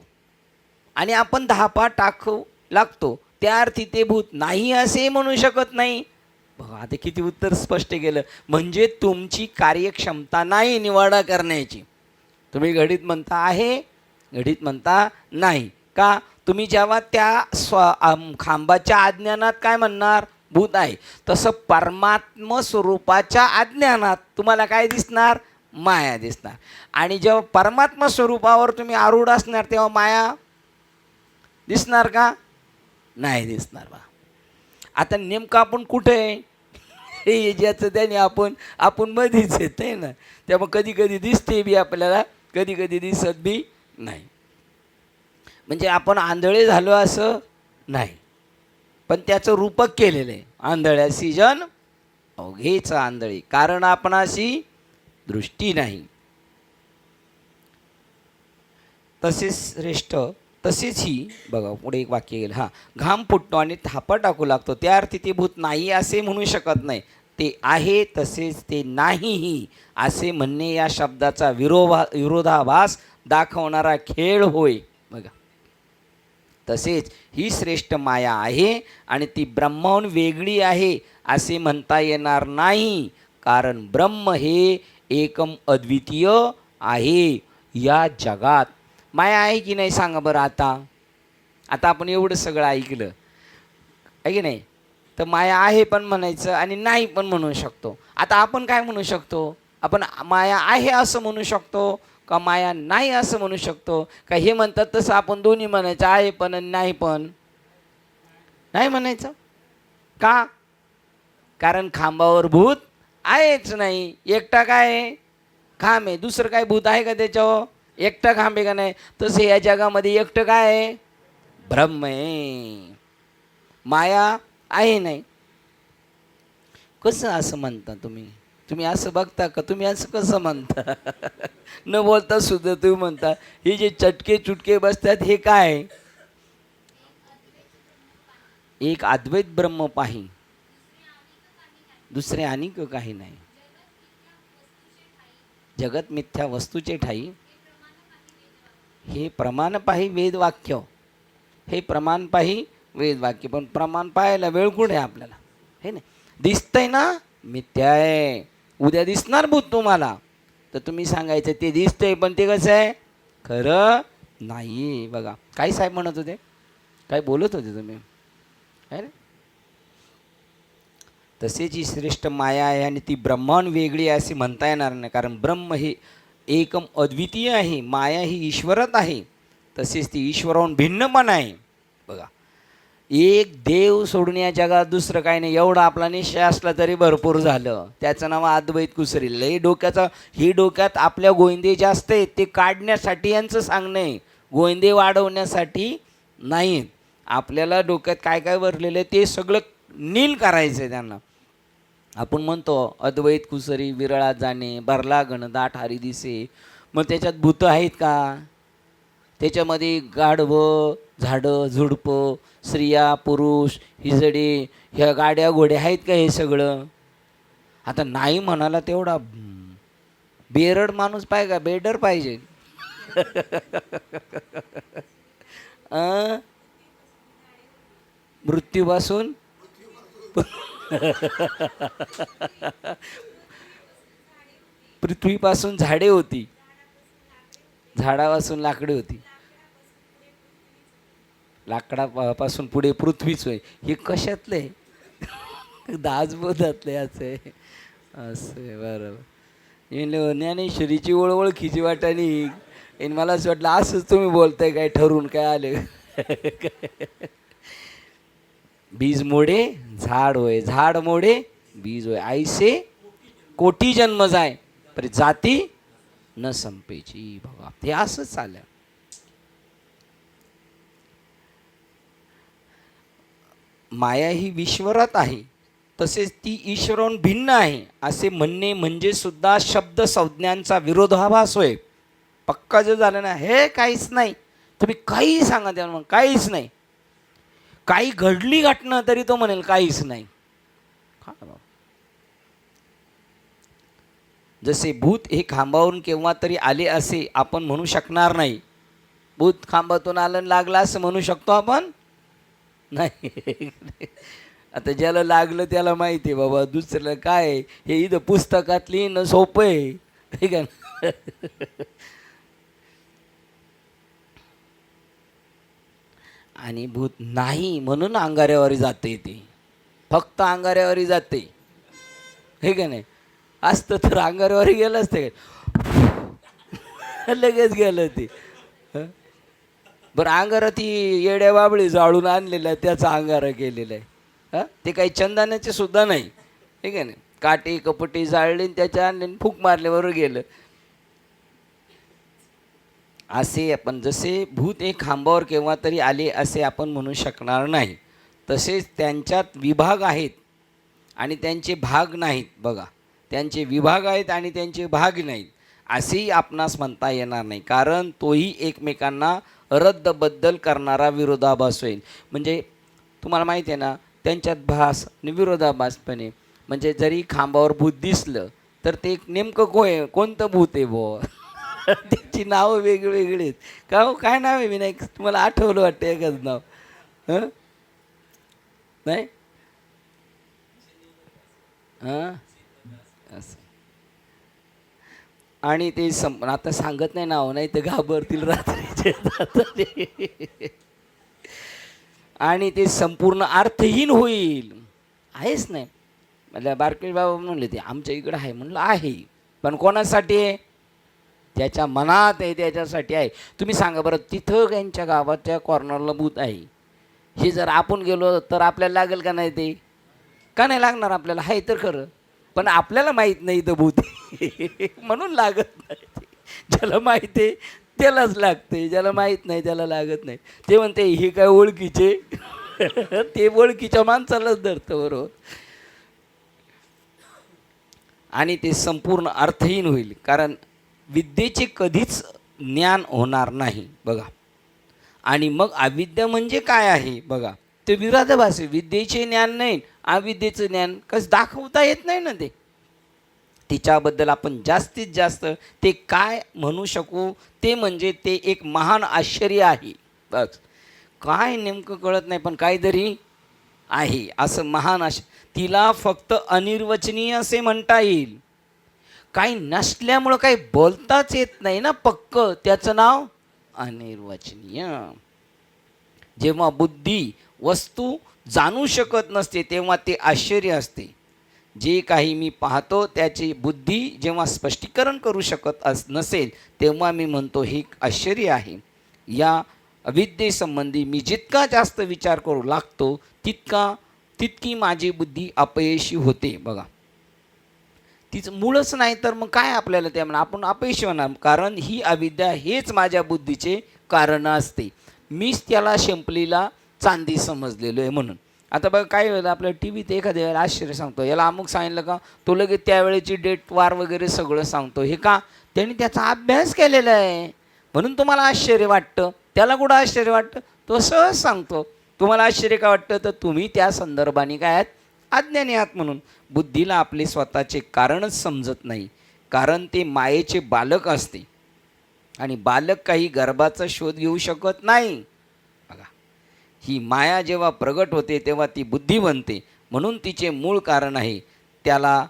S1: आणि आपण धापा टाकू लागतो त्या अर्थी ते भूत नाही असे म्हणू शकत नाही. बघा आता किती उत्तर स्पष्ट केलं. म्हणजे तुमची कार्यक्षमता नाही निवाडा करण्याची. तुम्ही घडीत म्हणता आहे, घडीत म्हणता नाही का. तुम्ही जेव्हा त्या खांबाच्या अज्ञानात काय म्हणणार भूत आहे, तसं परमात्म स्वरूपाच्या अज्ञानात तुम्हाला काय दिसणार माया दिसणार. आणि जेव्हा परमात्मा स्वरूपावर तुम्ही आरूढ असणार तेव्हा माया दिसणार का नाही दिसणार. बा आता नेमकं आपण कुठे आहे हे ज्याचं त्याने आपण मध्येच येत आहे ना. त्यामुळे कधी कधी दिसते बी आपल्याला, कधी कधी दिसत बी नाही. म्हणजे आपण आंधळे झालो असं नाही, पण त्याचं रूपक केलेलं आहे. आंधळ्या सीजन अवघेच आंधळी, कारण आपणाशी दृष्टी नाही. तसेच श्रेष्ठ तसेच ही, बघा पुढे एक वाक्य गेलं. घाम फुटतो आणि थापा टाकू लागतो त्या अर्थी ते भूत नाही असे म्हणू शकत नाही. ते आहे तसेच ते नाहीही असे म्हणणे या शब्दाचा विरोधाभास दाखवणारा खेळ होय. बघा, तसेच ही श्रेष्ठ माया आहे आणि ती ब्रह्माहून वेगळी आहे असे म्हणता येणार नाही. कारण ब्रह्म हे एकम अद्वितीय आहे. या जगात माया आहे की नाही सांगा बरं. आता आपण एवढं सगळं ऐकलं आहे की नाही, तर माया आहे पण म्हणायचं आणि नाही पण म्हणू शकतो. आता आपण काय म्हणू शकतो, आपण माया आहे असं म्हणू शकतो का माया नाही असं म्हणू शकतो का. हे म्हणतात तसं आपण दोन्ही म्हणायचं, आहे पण आणि नाही पण नाही म्हणायचं का. कारण खांबावर भूत आहेच नाही, एकटा काय आहे खांब आहे, दुसरं काय भूत आहे का त्याच्यावर, एकटा खांब आहे का नाही. तसं या जगामध्ये एकटं काय आहे ब्रह्म आहे, माया आहे नाही. कसं असं म्हणता तुम्ही असं बघता का, तुम्ही असं कसं म्हणता न बोलता सुद्धा तुम्ही म्हणता हे जे चटके चुटके बसतात हे काय एक अद्वैत ब्रह्म पाही, दुसरे अनिक काही नाही. जगत मिथ्या वस्तूचे ठाई, हे प्रमाण पाही वेदवाक्य. हे प्रमाण पाही वेदवाक्य. पण प्रमाण पाहायला वेळ कुठे आपल्याला? हे नाही, दिसतंय ना मिथ्या आहे, उद्या दिसणार भूत तुम्हाला, तर तुम्ही सांगायचं ते दिसतंय पण ते कसं आहे, खरं नाही. बघा काय साहेब म्हणत होते, काय बोलत होते तुम्ही, आहे ना. तसेच ही श्रेष्ठ माया आहे आणि ती ब्रह्मांड वेगळी आहे असे म्हणता येणार नाही, कारण ब्रह्म हे एकम अद्वितीय आहे, माया ही ईश्वरत आहे, तसेच ती ईश्वराहून भिन्न पण आहे. बघा, एक देव सोडून या जगात दुसरं काही नाही, एवढा आपला निश्चय असला तरी भरपूर झालं. त्याचं नाव अद्वैत कुसरील. हे डोक्याचं, ही डोक्यात आपल्या गोविंदे जास्त आहेत, ते काढण्यासाठी यांचं सांगणं आहे, गोविंदे वाढवण्यासाठी नाही. आपल्याला डोक्यात काय काय भरलेलं आहे ते सगळं नील करायचं आहे त्यांना. आपण म्हणतो अद्वैत कुसरी विरळात जाणे, भरला घनदाट हारी दिसे. मग त्याच्यात भूत आहेत का? त्याच्यामध्ये गाढवं, झाडं, झुडपं, स्त्रिया, पुरुष, हिजडे, ह्या गाड्या घोड्या आहेत का? हे सगळं आता नाही म्हणाला तेवढा बेरड माणूस पाहिजे का बेडर पाहिजे? मृत्यूपासून पृथ्वीपासून झाडे होती, झाडापासून लाकडे होती, लाकडापासून पुढे पृथ्वीच होय. हे कशातले दाजबोधातले असे असे बरोबर. ज्ञानेश्वरीची ओळखीची वाटाणी. मला असं वाटलं असंच तुम्ही बोलताय काय ठरून काय आले. बीज मोडे झाड होय, झाड मोडे बीज होय, ऐसे कोटी जन्म जाय पर जाती न संपेची. बघा ते असंच चाललं. माया ही विश्वरात आहे, तसेच ती ईश्वराहून भिन्न आहे असे म्हणणे म्हणजे सुद्धा शब्द संज्ञांचा विरोधाभास होय. पक्का जो झालं ना, हे काहीच नाही, तुम्ही काही सांगा त्याला मग काहीच नाही. काही घडली घटना तरी तो म्हणेल काहीच नाही. जसे भूत हे खांबावरून केव्हा तरी आले असे आपण म्हणू शकणार नाही. भूत खांबातून आलं लागलं असं म्हणू शकतो आपण नाही. आता ज्याला लागलं त्याला माहिती आहे बाबा, दुसऱ्याला काय हे इथं पुस्तकातली न सोपं आहे, ठीक आहे ना. आणि भूत नाही म्हणून अंगाऱ्यावर जाते, ते फक्त अंगाऱ्यावर जाते, हे का नाही. असतं तर अंगाऱ्यावर गेलं असते, लगेच गेलं ते. बरं अंगारा ती येड्या बाबळी जाळून आणलेलं आहे, त्याचा अंगारा केलेला आहे. ते काही चंदनाचे सुद्धा नाही, ठीक आहे ना. काटे कपटी जाळले त्याच्या आणले फूक मारल्यावर गेलं. असे आपण जसे भूत एक खांबावर केव्हा तरी आले असे आपण म्हणू शकणार नाही, तसेच त्यांच्यात विभाग आहेत आणि त्यांचे भाग नाहीत. बघा, त्यांचे विभाग आहेत आणि त्यांचे भाग नाहीत असेही आपणास म्हणता येणार नाही, कारण तोही एकमेकांना रद्दबद्दल करणारा विरोधाभास होईल. म्हणजे तुम्हाला माहिती आहे ना, त्यांच्यात भास आणि विरोधाभासपणे. म्हणजे जरी खांबावर भूत दिसलं तर ते नेमकं कोणतं भूत आहे बुवा, त्याची नावं वेगवेगळी आहेत का हो. काय नाव आहे मी नाही तुम्हाला आठवलं वाटतं एखादं नाव? नाही असं. आणि ते आता सांगत नाही नाव, नाही तर घाबरतील रात्रीचे. आणि ते संपूर्ण अर्थहीन होईल. आहेच नाही. म्हणजे बारके बाबा म्हणले ते आमच्या इकडं आहे, म्हणलं आहे पण कोणासाठी आहे? त्याच्या मनात आहे, त्याच्यासाठी आहे. तुम्ही सांगा बरं, तिथं यांच्या गावाच्या कॉर्नरला भूत आहे, हे जर आपण गेलो तर आपल्याला लागेल का नाही? ते का नाही लागणार आपल्याला? आहे तर खरं, पण आपल्याला माहीत नाही इथं भूत म्हणून लागत नाही. ज्याला माहिती आहे त्यालाच लागते, ज्याला माहीत नाही त्याला लागत नाही. ते म्हणते हे काय ओळखीचे, ते ओळखीच्या माणसालाच धरतं बरोबर. आणि ते संपूर्ण अर्थहीन होईल, कारण विद्येचे कधीच ज्ञान होणार नाही. बघा, आणि मग अविद्या म्हणजे काय आहे? बघा, ते विरोधाभास आहे. विद्येचे ज्ञान नाही, अविद्येचं ज्ञान कसं दाखवता येत नाही ना. ते तिच्याबद्दल आपण जास्तीत जास्त ते काय म्हणू शकू ते म्हणजे ते एक महान आश्चर्य आहे. बस काय नेमकं कळत नाही, पण काहीतरी आहे असं महान तिला फक्त अनिर्वचनीय असे म्हणता येईल. काही नसल्यामुळं काही बोलताच येत नाही ना पक्क, त्याचं नाव अनिर्वचनीय. जेव्हा बुद्धी वस्तू जाणू शकत नसते तेव्हा ते आश्चर्य असते. जे काही मी पाहतो त्याची बुद्धी जेव्हा स्पष्टीकरण करू शकत नसेल तेव्हा मी म्हणतो हे आश्चर्य आहे. या अविद्येसंबंधी मी जितका जास्त विचार करू लागतो तितकी माझी बुद्धी अपयशी होते. बघा, तिचं मूळच नाही तर मग काय आपल्याला ते म्हणा आपण अपयशी होणार, कारण ही अविद्या हेच माझ्या बुद्धीचे कारण असते. मीच त्याला शिंपलीला चांदी समजलेलो आहे म्हणून. आता बघा काय वेळेला आपल्या टी व्हीत एखाद्या वेळेला आश्चर्य सांगतो, याला अमुक सांगितलं का तो लगेच त्यावेळेची डेट वार वगैरे सगळं सांगतो. हे का? त्यांनी त्याचा अभ्यास केलेला आहे म्हणून तुम्हाला आश्चर्य वाटतं. त्याला कुठं आश्चर्य वाटतं? तो सहज सांगतो. तुम्हाला आश्चर्य का वाटतं? तर तुम्ही त्या संदर्भाने काय आहात? अज्ञानी आहात म्हणून. बुद्धीला आपले स्वतःचे कारणच समजत नाही, कारण ते मायेचे बालक असते आणि बालक काही गर्भाचा शोध घेऊ शकत नाही. बघा, ही माया जेव्हा प्रगट होते तेव्हा ती बुद्धी बनते, म्हणून तिचे मूळ कारण आहे त्याला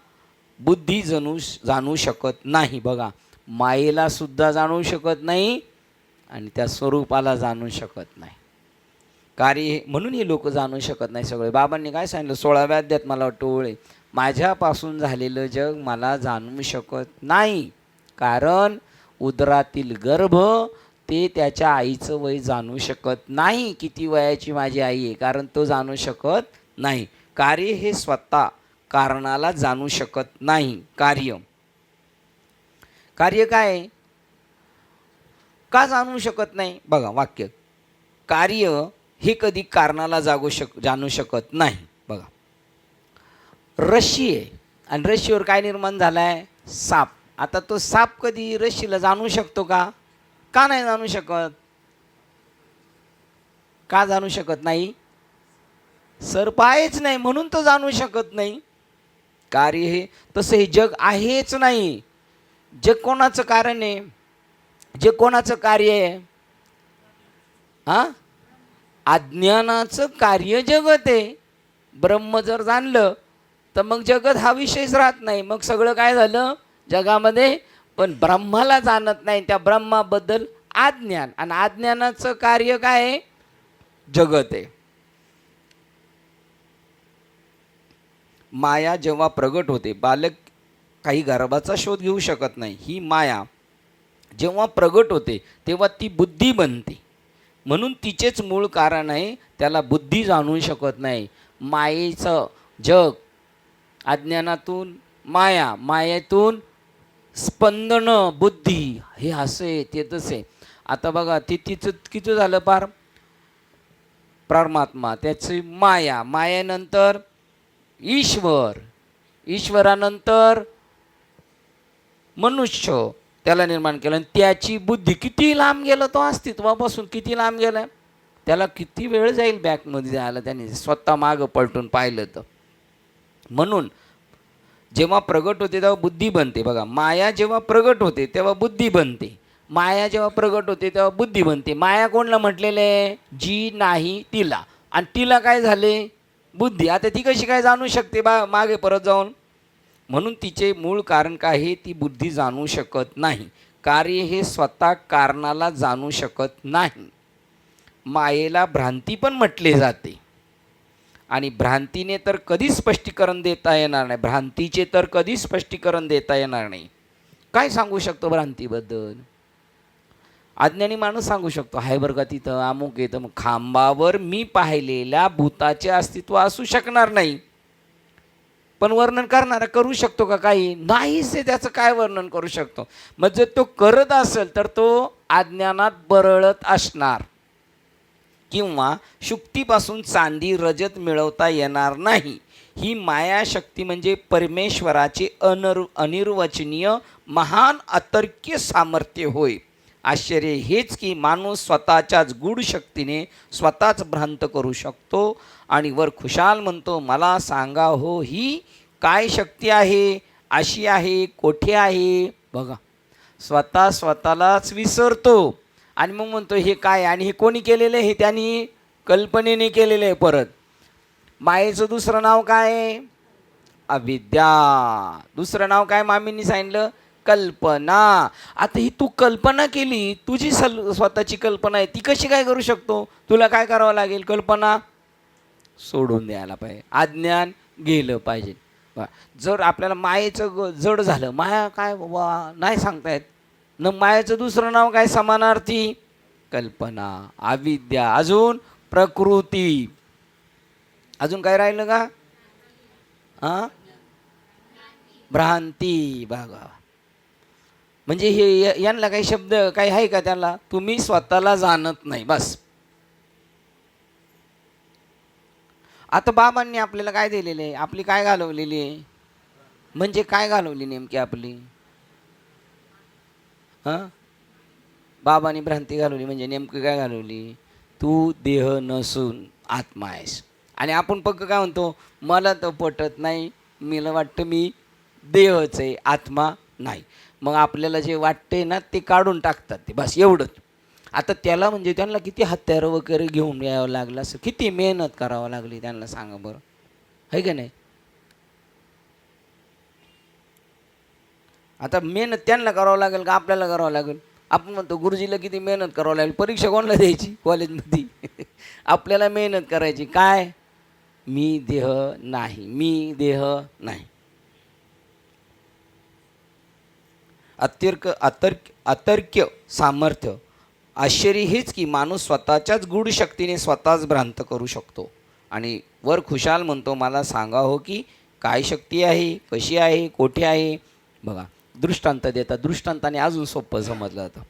S1: बुद्धी जाणू शकत नाही. बघा, मायेला सुद्धा जाणू शकत नाही आणि त्या स्वरूपाला जाणू शकत नाही. कार्य म्हणून हे लोक जाणू शकत नाही सगळे. बाबांनी काय सांगितलं 16व्या अध्यायात मला वाटतं ओळे, माझ्यापासून झालेलं जग मला जाणू शकत नाही, कारण उदरातील गर्भ ते त्याच्या आईचं वय जाणू शकत नाही. किती वयाची माझी आई आहे, कारण तो जाणू शकत नाही. कार्य हे स्वतः कारणाला जाणू शकत नाही. कार्य काय का जाणू शकत नाही? बघा वाक्य, कार्य हे कधी कारणाला जाणू शकत नाही. बघा, रश्शी आहे आणि रश्शीवर काय निर्माण झाला आहे? साप. आता तो साप कधी रश्शीला जाणू शकतो का? का नाही जाणू शकत? का जाणू शकत नाही? सर्प आहेच नाही म्हणून तो जाणू शकत नाही. कार्य हे तसं हे जग आहेच नाही. जग कोणाचं कारण आहे? जग कोणाचं कार्य आहे? अज्ञानाचं कार्य जगत आहे. ब्रह्म जर जाणलं तर मग जगत हा विषयच राहत नाही. मग सगळं काय झालं जगामध्ये? पण ब्रह्माला जाणत नाही, त्या ब्रह्माबद्दल अज्ञान, आणि अज्ञानाचं कार्य काय आहे? जगत आहे. माया जेव्हा प्रगट होते, बालक काही गर्भाचा शोध घेऊ शकत नाही. ही माया जेव्हा प्रगट होते तेव्हा ती बुद्धी बनते, म्हणून तिचेच मूळ कारण आहे त्याला बुद्धी जाणू शकत नाही. मायेचं जग, अज्ञानातून माया, मायेतून स्पंदन बुद्धी, हे असे ते तसे. आता बघा ते तिचं किती झालं पार परमात्मा, त्याची माया, मायेनंतर ईश्वर, ईश्वरानंतर मनुष्य त्याला निर्माण केलं, आणि त्याची बुद्धी किती लांब गेलं, तो अस्तित्वापासून किती लांब गेला. त्याला किती वेळ जाईल बॅकमध्ये जायला, त्याने स्वतः मागं पलटून पाहिलं तर. म्हणून जेव्हा प्रगट होते तेव्हा बुद्धी बनते. बघा, माया जेव्हा प्रगट होते तेव्हा बुद्धी बनते. माया जेव्हा प्रगट होते तेव्हा बुद्धी बनते. माया कोणला म्हटलेलं आहे? जी नाही तिला, आणि तिला काय झाले? बुद्धी. आता ती कशी काय जाणू शकते मागे परत जाऊन? म्हणून तिचे मूळ कारण काय हे ती बुद्धी जाणू शकत नाही. कार्य हे स्वतः कारणाला जाणू शकत नाही. मायेला भ्रांती पण म्हटले जाते, आणि भ्रांतीने तर कधीच स्पष्टीकरण देता येणार नाही. भ्रांतीचे तर कधीच स्पष्टीकरण देता येणार नाही. काय सांगू शकतो भ्रांतीबद्दल? अज्ञानी माणूस सांगू शकतो, हाय बरं का तिथं अमुक येतं, मग खांबावर मी पाहिलेल्या भूताचे अस्तित्व असू शकणार नाही, पण वर्णन करणारा करू शकतो का? काही नाहीच. त्याचं काय वर्णन करू शकतो? मग जर तो करत असेल तर तो अज्ञानात बरळत असणार, किंवा शुक्तीपासून चांदी रजत मिळवता येणार नाही. ही मायाशक्ती म्हणजे परमेश्वराचे अनिर्वचनीय महान अतर्क्य सामर्थ्य होय. आश्चर्य हेच की माणूस स्वतःच्याच गूढ शक्तीने स्वतःच भ्रांत करू शकतो आणि वर खुशाल म्हणतो, मला सांगा हो ही काय शक्ती आहे, अशी आहे, कोठे आहे. बघा, स्वतः स्वतःलाच विसरतो आणि मग म्हणतो हे काय, आणि हे कोणी केलेलं आहे, हे त्यांनी कल्पनेने केलेलं आहे. परत मायेचं दुसरं नाव काय आहे? अविद्या. दुसरं नाव काय मामींनी सांगितलं? कल्पना. आता ही तू कल्पना केली, तुझी स्वतःची कल्पना आहे, ती कशी काय करू शकतो? तुला काय करावं लागेल? कल्पना सोडून द्यायला पाहिजे, अज्ञान गेलं पाहिजे. जर आपल्याला मायेचं जड झालं, माया काय बाबा नाही सांगता येत न, मायाचं दुसरं नाव काय समानार्थी? कल्पना, अविद्या, अजून प्रकृती, अजून काय राहिलं का? हां, भ्रांती. बघा, म्हणजे हे यांना काही शब्द काही आहे का त्याला? तुम्ही स्वतःला जाणत नाही बस. आता बाबांनी आपल्याला काय दिलेलं आहे? आपली काय घालवलेली आहे? म्हणजे काय घालवली नेमकी आपली? हां, बाबांनी भ्रांती घालवली म्हणजे नेमकी काय घालवली? तू देह नसून आत्मा आहेस. आणि आपण पक्क काय म्हणतो? मला तर पटत नाही, मला वाटतं मी देहच आहे, आत्मा नाही. मग आपल्याला जे वाटते ना ते काढून टाकतात ते, बस एवढंच. आता त्याला म्हणजे त्यांना किती हत्यारं वगैरे घेऊन यावं लागलं असं, किती मेहनत करावं लागली त्यांना, सांगा बरं, आहे का नाही? आता मेहनत त्यांना करावं लागेल का आपल्याला करावं लागेल? आपण म्हणतो गुरुजीला किती मेहनत करावं लागेल, परीक्षा कोणाला द्यायची कॉलेजमध्ये? आपल्याला मेहनत करायची. काय? मी देह नाही, मी देह नाही. अतर्क्य सामर्थ्य. आश्चर्य हेच की माणूस स्वतःच्याच गूढ शक्तीने स्वतःच भ्रांत करू शकतो. आणि वर खुशाल म्हणतो, मला सांगा हो की काय शक्ती आहे, कशी आहे, कोठे आहे. बघा, दृष्टांत देतात. दृष्टांताने अजून सोपं समजलं जातं.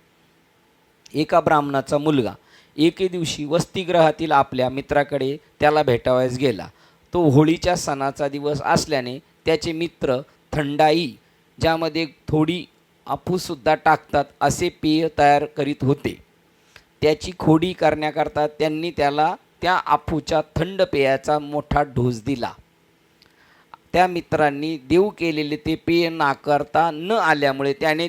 S1: एका ब्राह्मणाचा मुलगा एके दिवशी वसतिगृहातील आपल्या मित्राकडे त्याला भेटावयास गेला. तो होळीच्या सणाचा दिवस असल्याने त्याचे मित्र थंडाई, ज्यामध्ये थोडी अफूसुद्धा टाकतात, असे पेय तयार करीत होते. त्याची खोडी करण्याकरता त्यांनी त्याला त्या अफूच्या थंड पेयाचा मोठा ढोस दिला. त्या मित्रांनी देऊ केलेले ते पेय नाकारता न आल्यामुळे त्याने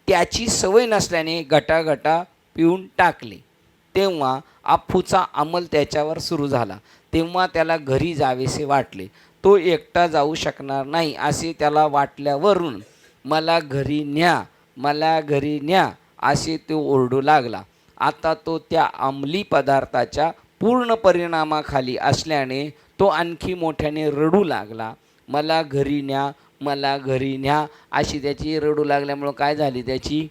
S1: त्याची सवय नसल्याने घटाघटा पिऊन टाकले. तेव्हा अफूचा अंमल त्याच्यावर सुरू झाला. तेव्हा त्याला घरी जावेसे वाटले. तो एकटा जाऊ शकणार नाही असे त्याला वाटल्यावरून मला घरी न्या, मला घरी न्या असे तो ओरडू लागला. आता तो त्या अंमली पदार्थाच्या पूर्ण परिणामाखाली असल्याने तो आणखी मोठ्याने रडू लागला. मला घरी न्या, मला घरी न्या अशी त्याची रडू लागल्यामुळं काय झाली, त्याची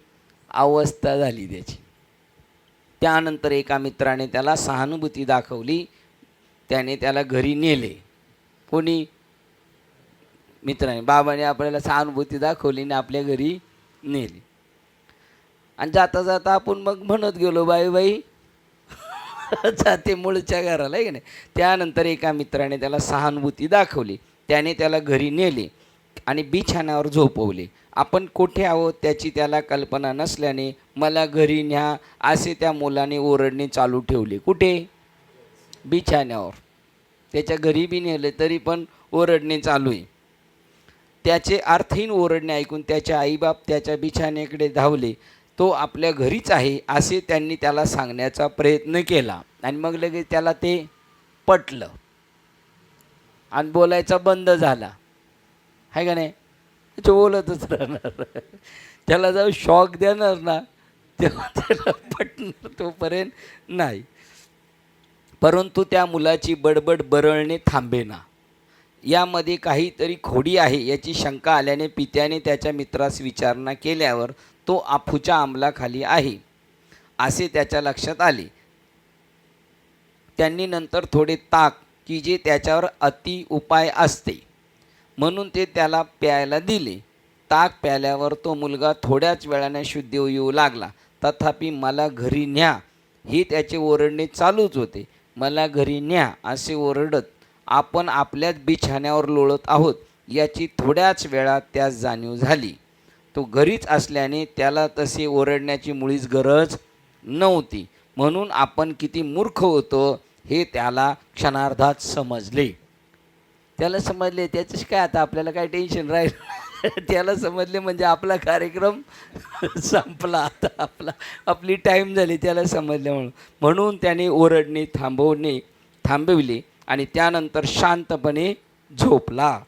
S1: अवस्था झाली त्याची. त्यानंतर एका मित्राने त्याला सहानुभूती दाखवली. त्याने त्याला घरी नेले. कोणी? मित्राने. बाबाने आपल्याला सहानुभूती दाखवली आणि आपल्या घरी नेली. आणि जाता जाता आपण मग म्हणत गेलो, बाई बाई जाते मूळच्या घराला, आहे की नाही? त्यानंतर एका मित्राने त्याला सहानुभूती दाखवली. त्याने त्याला घरी नेले आणि बिछाण्यावर झोपवले. आपण कोठे आहोत त्याची त्याला कल्पना नसल्याने मला घरी न्या असे त्या मुलाने ओरडणे चालू ठेवले. कुठे? बिछाण्यावर. त्याच्या घरी बी नेले तरी पण ओरडणे चालू आहे. त्याचे अर्थहीन ओरडणे ऐकून त्याचे आईबाप त्याच्या बिछाण्याकडे धावले. तो आपल्या घरीच आहे असे त्यांनी त्याला सांगण्याचा प्रयत्न केला आणि मग लगेच त्याला ते पटलं आणि बोलायचा बंद झाला, आहे का नाही? तो बोलतच राहणार. त्याला जाऊ शॉक देणार ना तेव्हा त्याला पटणार, तोपर्यंत नाही. परंतु त्या मुलाची बडबड बरळणे थांबेना. यामध्ये काहीतरी खोडी आहे याची शंका आल्याने पित्याने त्याच्या मित्रास विचारणा केल्यावर तो अफूच्या अंमलाखाली आहे असे त्याच्या लक्षात आले. त्यांनी नंतर थोडे ताक, की जे त्याच्यावर अति उपाय असते म्हणून ते त्याला प्यायला दिले. ताक प्यायल्यावर तो मुलगा थोड्याच वेळाने शुद्ध येऊ लागला. तथापि मला घरी न्या हे त्याचे ओरडणे चालूच होते. मला घरी न्या असे ओरडत आपण आपल्याच बिछाण्यावर लोळत आहोत याची थोड्याच वेळात त्यास जाणीव झाली. तो घरीच असल्याने त्याला तसे ओरडण्याची मुळीच गरज नव्हती. म्हणून आपण किती मूर्ख होतो हे त्याला क्षणार्धात समजले. त्याला समजले, त्याच्याशी काय आता आपल्याला काय टेन्शन राहील. त्याला समजले म्हणजे आपला कार्यक्रम संपला, आता आपली टाईम झाली. त्याला समजले म्हणून त्याने ओरडणे थांबविले आणि त्यानंतर शांतपणे झोपला.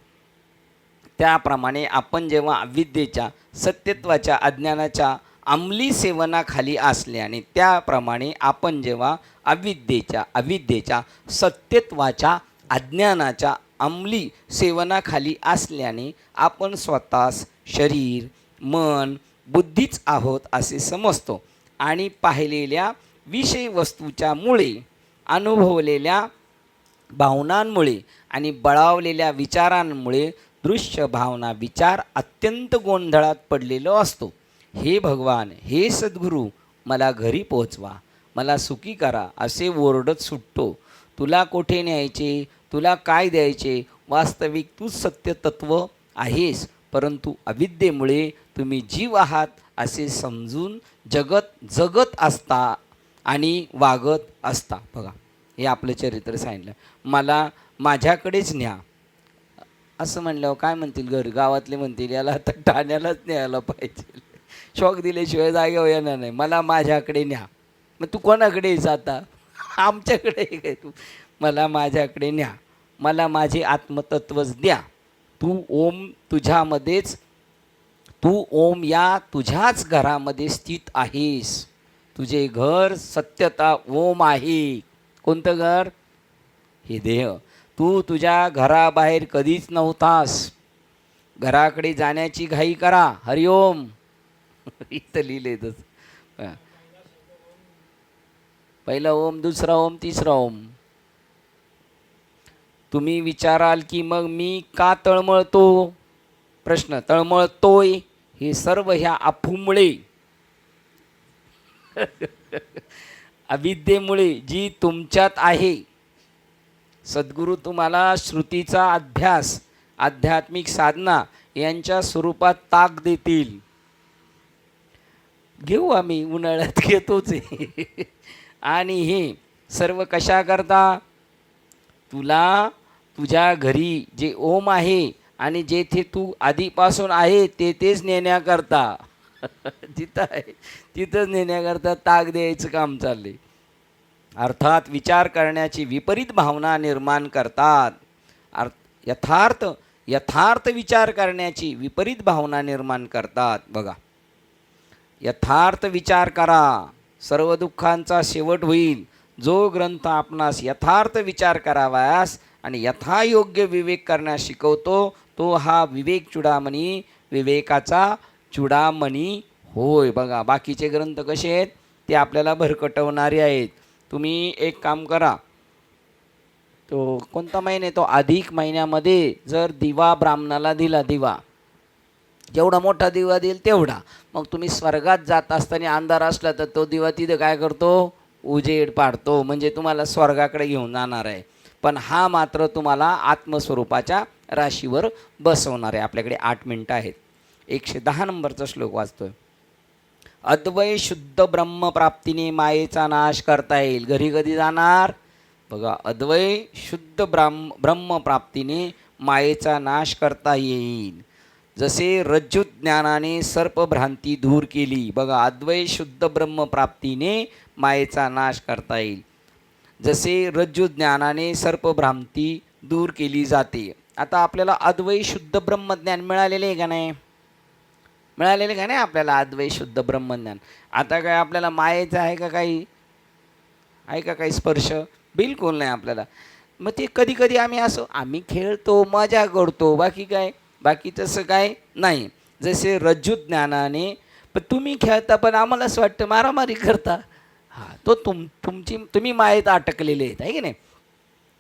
S1: त्याप्रमाणे आपण जेव्हा अविद्येच्या सत्यत्वाच्या अज्ञानाच्या अंमली सेवनाखाली असल्याने, त्याप्रमाणे आपण जेव्हा अविद्येच्या सत्यत्वाच्या अज्ञानाच्या अंमली सेवनाखाली असल्याने आपण स्वतःस शरीर, मन, बुद्धीच आहोत असे समजतो आणि पाहिलेल्या विषय वस्तूच्या मुळे, अनुभवलेल्या भावनांमुळे आणि बळावलेल्या विचारांमुळे दृश्य भावना विचार अत्यंत गोंधळात पडलेलो असतो. हे भगवान, हे सद्गुरू, मला घरी पोहोचवा, मला सुखी करा असे ओरडत सुटतो. तुला कोठे न्यायचे, तुला काय द्यायचे? वास्तविक तूच सत्य तत्व आहेस, परंतु अविद्येमुळे तुम्ही जीव आहात असे समजून जगत असता आणि वागत असता. बघा, हे आपलं चरित्र सांगितलं. मला माझ्याकडेच न्या असं म्हणल्यावर काय म्हणतील गावातले म्हणतील, याला आता ठाण्यालाच न्यायला पाहिजे. शॉक दिल्याशिवाय जागेवर येणार नाही. मला माझ्याकडे न्या. मग तू कोणाकडे आहेस आता? आमच्याकडे काय? तू मला माझ्याकडे न्या, मला माझे आत्मतत्वच द्या. तू ओम या तुझ्याच घरामध्ये स्थित आहेस. तुझे घर सत्यता ओम आहे. कोणतं घर? हे देह. तू तुझ्या घराबाहेर कधीच नव्हतास. घराकडे जाण्याची घाई करा. हरिओम. इथं लिहिले तसं. पहिला ओम, दुसरा ओम, तिसरा ओम. तुम्ही विचाराल की मग मी का तळमळतो? प्रश्न. तळमळतोय हे सर्व ह्या अफूमुळे, अविद्येमुळे जी तुमच्यात आहे. सद्गुरू तुम्हाला श्रुतीचा अभ्यास, आध्यात्मिक साधना यांच्या स्वरूपात ताक देतील. घेऊ, आम्ही उन्हाळ्यात घेतोच आहे. आणि हे सर्व कशा करता? तुला तुझ्या घरी जे ओम आहे आणि जेथे तू आधीपासून आहे तेथेच नेण्याकरता, जिथं आहे तिथंच नेण्याकरता ताक द्यायचं काम चालले. अर्थात विचार करण्याची विपरीत भावना निर्माण करतात. यथार्थ विचार करण्याची विपरीत भावना निर्माण करतात. बघा, यथार्थ विचार करा, सर्व दुःखांचा शेवट होईल. जो ग्रंथ आपणास यथार्थ विचार करावयास आणि यथायोग्य विवेक करण्यास शिकवतो, तो हा विवेक चूडामणी, विवेकाचा चूडामणी होय. बघा, बाकीचे ग्रंथ कसे आहेत? ते आपल्याला भरकटवणारे आहेत. तुम्ही एक काम करा, तो कोणता महिना आहे तो? अधिक महिन्यामध्ये जर दिवा ब्राह्मणाला दिला, दिवा जेवढा मोठा दिवा देईल तेवढा, मग तुम्ही स्वर्गात जात असताना अंधार असला तर तो दिवा तिथं काय करतो? उजेड पाडतो. म्हणजे तुम्हाला स्वर्गाकडे घेऊन जाणार आहे. पण हा मात्र तुम्हाला आत्मस्वरूपाच्या राशीवर बसवणार आहे. आपल्याकडे 8 मिनटं आहेत. 110 नंबरचा श्लोक वाचतोय. अद्वय शुद्ध ब्रह्मप्राप्तीने मायेचा नाश करता येईल. घरी कधी जाणार? बघा, अद्वय शुद्ध ब्रह्मप्राप्तीने मायेचा नाश करता येईल. जसे रज्जु ज्ञानाने सर्पभ्रांती दूर केली. बघा, अद्वय शुद्ध ब्रह्मप्राप्तीने मायेचा नाश करता येईल. जसे रज्जु ज्ञानाने सर्पभ्रांती दूर केली जाते. आता आपल्याला अद्वय शुद्ध ब्रह्मज्ञान मिळालेले आहे का नाही? मिळालेले का नाही आपल्याला अद्वय शुद्ध ब्रह्मज्ञान? आता काय आपल्याला मायेचं आहे का काही? आहे का काही स्पर्श? बिलकुल नाही आपल्याला. मग ते कधी कधी आम्ही खेळतो, मजा करतो, बाकी काय? बाकी तसं काय नाही. जसे रज्जु ज्ञानाने, पण तुम्ही खेळता पण आम्हाला असं वाटतं मारामारी करता. हां, तो तुम्ही मायेत अटकलेले आहेत, आहे की नाही?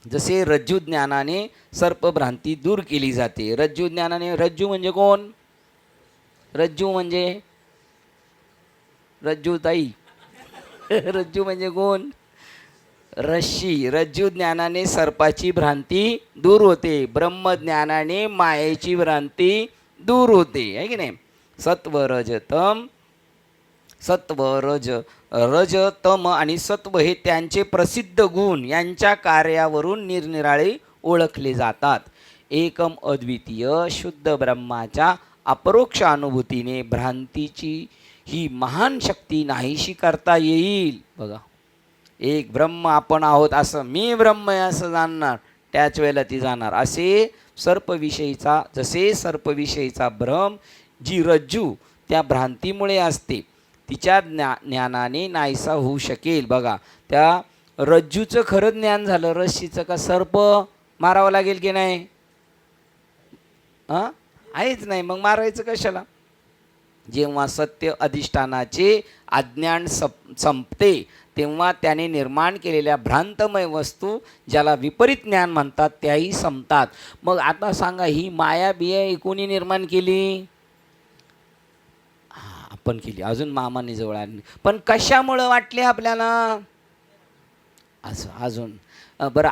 S1: जसे रज्जु ज्ञानाने सर्पभ्रांती दूर केली जाते. रज्जु ज्ञानाने, रज्जू म्हणजे कोण? रज्जू म्हणजे रज्जू ताई. रज्जू म्हणजे कोण? रश्शी. रज्जू ज्ञानाने सर्पाची भ्रांती दूर होते, ब्रह्मज्ञानाने मायेची भ्रांती दूर होते, आहे की नाही. सत्व रजतम, सत्व रज तम आणि सत्व हे त्यांचे प्रसिद्ध गुण, यांच्या कार्यावरून निरनिराळे ओळखले जातात. एकम अद्वितीय शुद्ध ब्रह्माच्या अपरोक्ष अनुभूतीने भ्रांतीची ही महान शक्ती नाहीशी करता येईल. बघा, एक ब्रह्म आपण आहोत असं, मी ब्रह्म आहे असं जाणणार, त्याच वेळेला ती जाणार. असे सर्पविषयीचा, जसे सर्पविषयीचा भ्रम जी रज्जू त्या भ्रांतीमुळे असते, तिच्या ज्ञानाने नाहीसा होऊ शकेल. बघा, त्या रज्जूचं खरं ज्ञान झालं, रश्शीचं का सर्प मारावं लागेल की नाही? आहेच नाही, मग मारायचं कशाला? जेव्हा सत्य अधिष्ठानाचे अज्ञान संपते, तेव्हा त्याने निर्माण केलेल्या भ्रांतमय वस्तू, ज्याला विपरीत ज्ञान म्हणतात, त्याही संपतात. मग आता सांगा, ही माया बिया कोणी निर्माण केली? आपण केली, अजून मामाने जवळ आणली. पण कशामुळं वाटले आपल्याला असं? अजून बरं,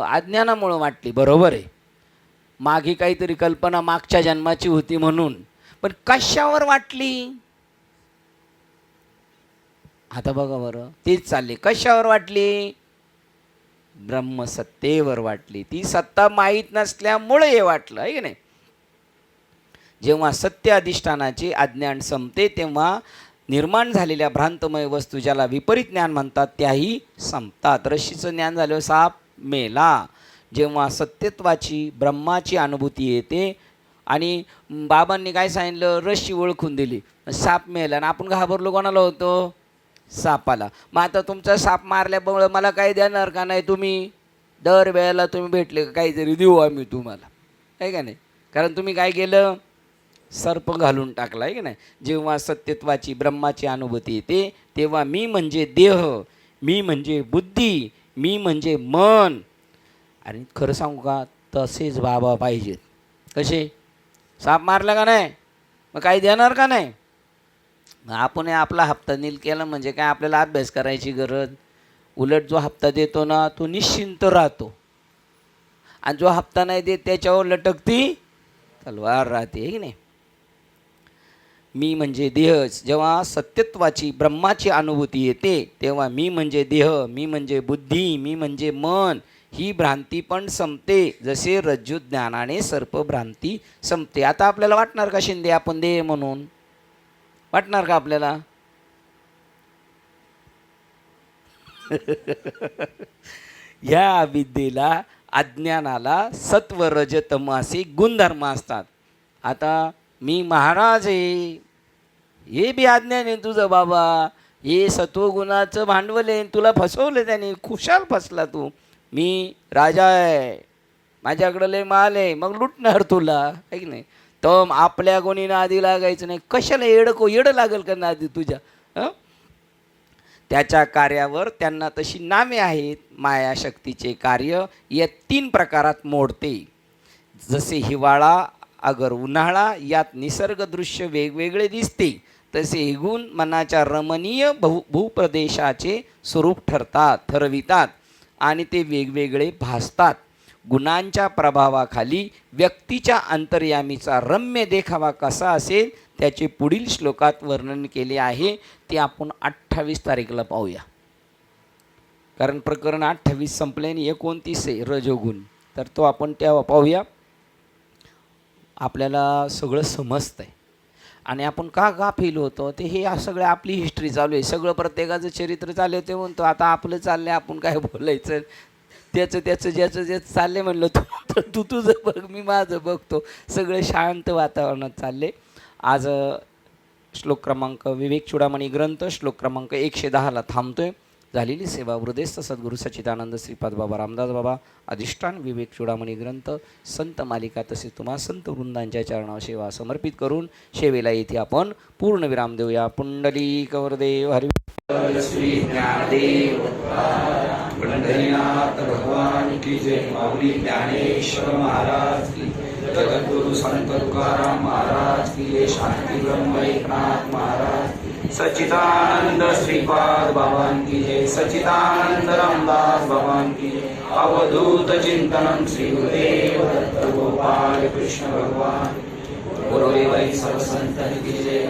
S1: अज्ञानामुळं वाटली, बरोबर आहे. मागे काहीतरी कल्पना मागच्या जन्माची होती म्हणून. पण कशावर वाटली? आता बघा बरं, तेच चालले. कशावर वाटली? ब्रह्मसत्तेवर वाटली. ती सत्ता माहीत नसल्यामुळे हे वाटलं, आहे की नाही. जेव्हा सत्य अधिष्ठानाचे अज्ञान संपते, तेव्हा निर्माण झालेल्या भ्रांतमय वस्तू, ज्याला विपरीत ज्ञान म्हणतात, त्याही संपतात. रश्शीचं ज्ञान झाल्यावर साप मेला. जेव्हा सत्यत्वाची ब्रह्माची अनुभूती येते, आणि बाबांनी काय सांगितलं, रश्शी ओळखून दिली, साप मेला, आणि आपण घाबरलो कोणाला होतो? सापाला. मग आता तुमचा साप मारल्यामुळं मला काय देणार का नाही? तुम्ही दर वेळेला तुम्ही भेटले काहीतरी देऊ आम्ही तुम्हाला, आहे का नाही. कारण तुम्ही काय केलं? सर्प घालून टाकला, आहे की नाही. जेव्हा सत्यत्वाची ब्रह्माची अनुभूती येते, तेव्हा मी म्हणजे देह, मी म्हणजे बुद्धी, मी म्हणजे मन. आणि खरं सांगू का, तसेच बाबा पाहिजेत. कसे? साप मारला का नाही, मग काही देणार का नाही? आपण आपला हप्ता नील केला म्हणजे काय, आपल्याला अभ्यास करायची गरज. उलट जो हप्ता देतो ना, तो निश्चिंत राहतो, आणि जो हप्ता नाही देत त्याच्यावर लटकती तलवार राहते, आहे की नाही. मी म्हणजे देह. जेव्हा सत्यत्वाची ब्रह्माची अनुभूती येते, तेव्हा मी म्हणजे देह, मी म्हणजे बुद्धी, मी म्हणजे मन, ही भ्रांती पण संपते. जसे रज्जू ज्ञानाने सर्प भ्रांती संपते. आता आपल्याला वाटणार का शिंदे आपण देह म्हणून? वाटणार का आपल्याला? या विद्येला, अज्ञानाला सत्व रज तम असे गुणधर्म असतात. आता मी महाराज आहे, हे बी अज्ञान आहे तुझं बाबा, हे सत्वगुणाचं भांडवल आहे, तुला फसवलं त्याने, खुशाल फसला तू. मी राजा आहे, माझ्याकडं लय माल आहे, मग लुटणार तुला, आहे की नाही. तर आपल्या कोणी नादी लागायचं नाही. कशाला येडं लागेल का नादी तुझ्या? त्याच्या कार्यावर त्यांना तशी नावे आहेत. मायाशक्तीचे कार्य या 3 प्रकारात मोडते. जसे हिवाळा अगर उन्हाळा यात निसर्गदृश्य वेगवेगळे दिसते, तसे हे गुण मनाच्या रमणीय भूप्रदेशाचे स्वरूप ठरवितात आणि ते वेगवेगळे भासतात. गुणांच्या प्रभावाखाली व्यक्तीच्या अंतर्यामीचा रम्य देखावा कसा असेल त्याचे पुढील श्लोकात वर्णन केले आहे. ते आपण 28 तारीखला पाहूया, कारण प्रकरण 28 संपले आणि 29 आहे रजोगुण, तर तो आपण तेव्हा पाहूया. आपल्याला सगळं समजतंय आणि आपण का फील होतो ते हे सगळं आपली हिस्ट्री चालू आहे, सगळं प्रत्येकाचं चरित्र चालू आहे. ते म्हणतो आता आपलं चाललं आहे, आपण काय बोलायचं, त्याचं ज्याचं चाललं आहे म्हणलं, तू तुझं बघ, मी माझं बघतो. सगळं शांत वातावरणात चालले. आज श्लोक क्रमांक विवेक चूडामणी ग्रंथ श्लोक क्रमांक 110ला थांबतोय. झालेली सेवा हृदयस्थ सद्गुरू सच्चिदानंद श्रीपाद बाबा रामदास बाबा अधिष्ठान विवेक चूडामणी ग्रंथ संत मालिका तसेच तुम्हा संत वृंदांच्या चरणावर सेवा समर्पित करून सेवेला येथे आपण पूर्ण विराम देऊया. पुंडलिक वरदेव हरि श्री ज्ञानदेव पंढरीनाथ भगवान की जय. माऊली ज्ञानेश्वर महाराज की, जगद्गुरु संत तुकाराम महाराज की, शांती ब्रह्म एकनाथ महाराज की. सच्चिदानंद श्रीपाद भगवान की जय, सच्चिदानंद रामदास भगवान की जय, अवधूत चिंतन श्री गुरुदेव दत्त गोपाल कृष्ण भगवान, गुरुदेव सब संतन की जय,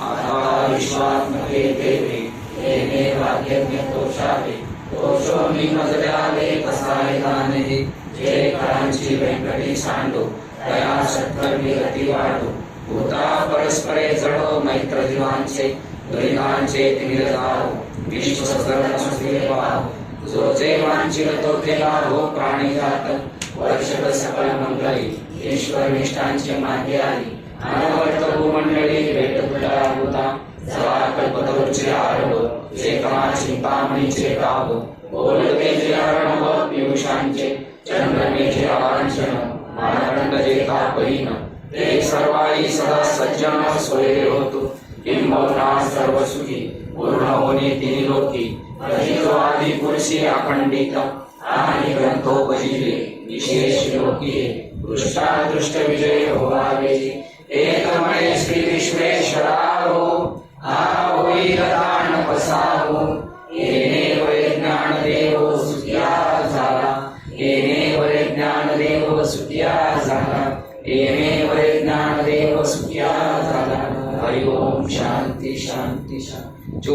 S1: आधार विश्वात्मके देवे, येने वाक्यज्ञ तोषावे, तोषोमी मजल्यावे कसाय गाणे, जय करांची व्यंकटी सांडो, दया सत्कर्मी गती वाढो, भूता परस्परे जडो मैत्र जीवांचे, दुरितांचे तिमिर जाओ, विश्व सकल सुखी पाहो, जो जे वांछिल तो ते लाभो, प्राणी जात वर्षभ सकल मंगळी, ईश्वर निष्ठांची मागे आली, अनवर्त भूमंडळी भेट तुला होता, जवा कल्पतरूचे आरभ, जे कमाची पामणीचे गाव, बोलते जे अर्णव पियुषांचे, चंद्रमेचे आवांचन, मानदंड जे तापहीन, ते सर्वाई सदा सज्जन सोयरे होतो, किंबहुना सर्व सुखी, पूर्ण होणे तिन्ही लोकी, रहितो आदि पुरुषी अखंडित, आणि ग्रंथोपजीवे, विशेष लोकी, दृष्टादृष्ट विजय होवावे, एकमय श्री विश्वेश्वराहो, हा होई रतान पसाहो, येणे वै ज्ञान देव सुखिया झाला, येणे वै ज्ञान देव सुखिया झाला, येणे वै ज्ञान देव सुखिया झाला. हरि ओम शांती शांती शांती.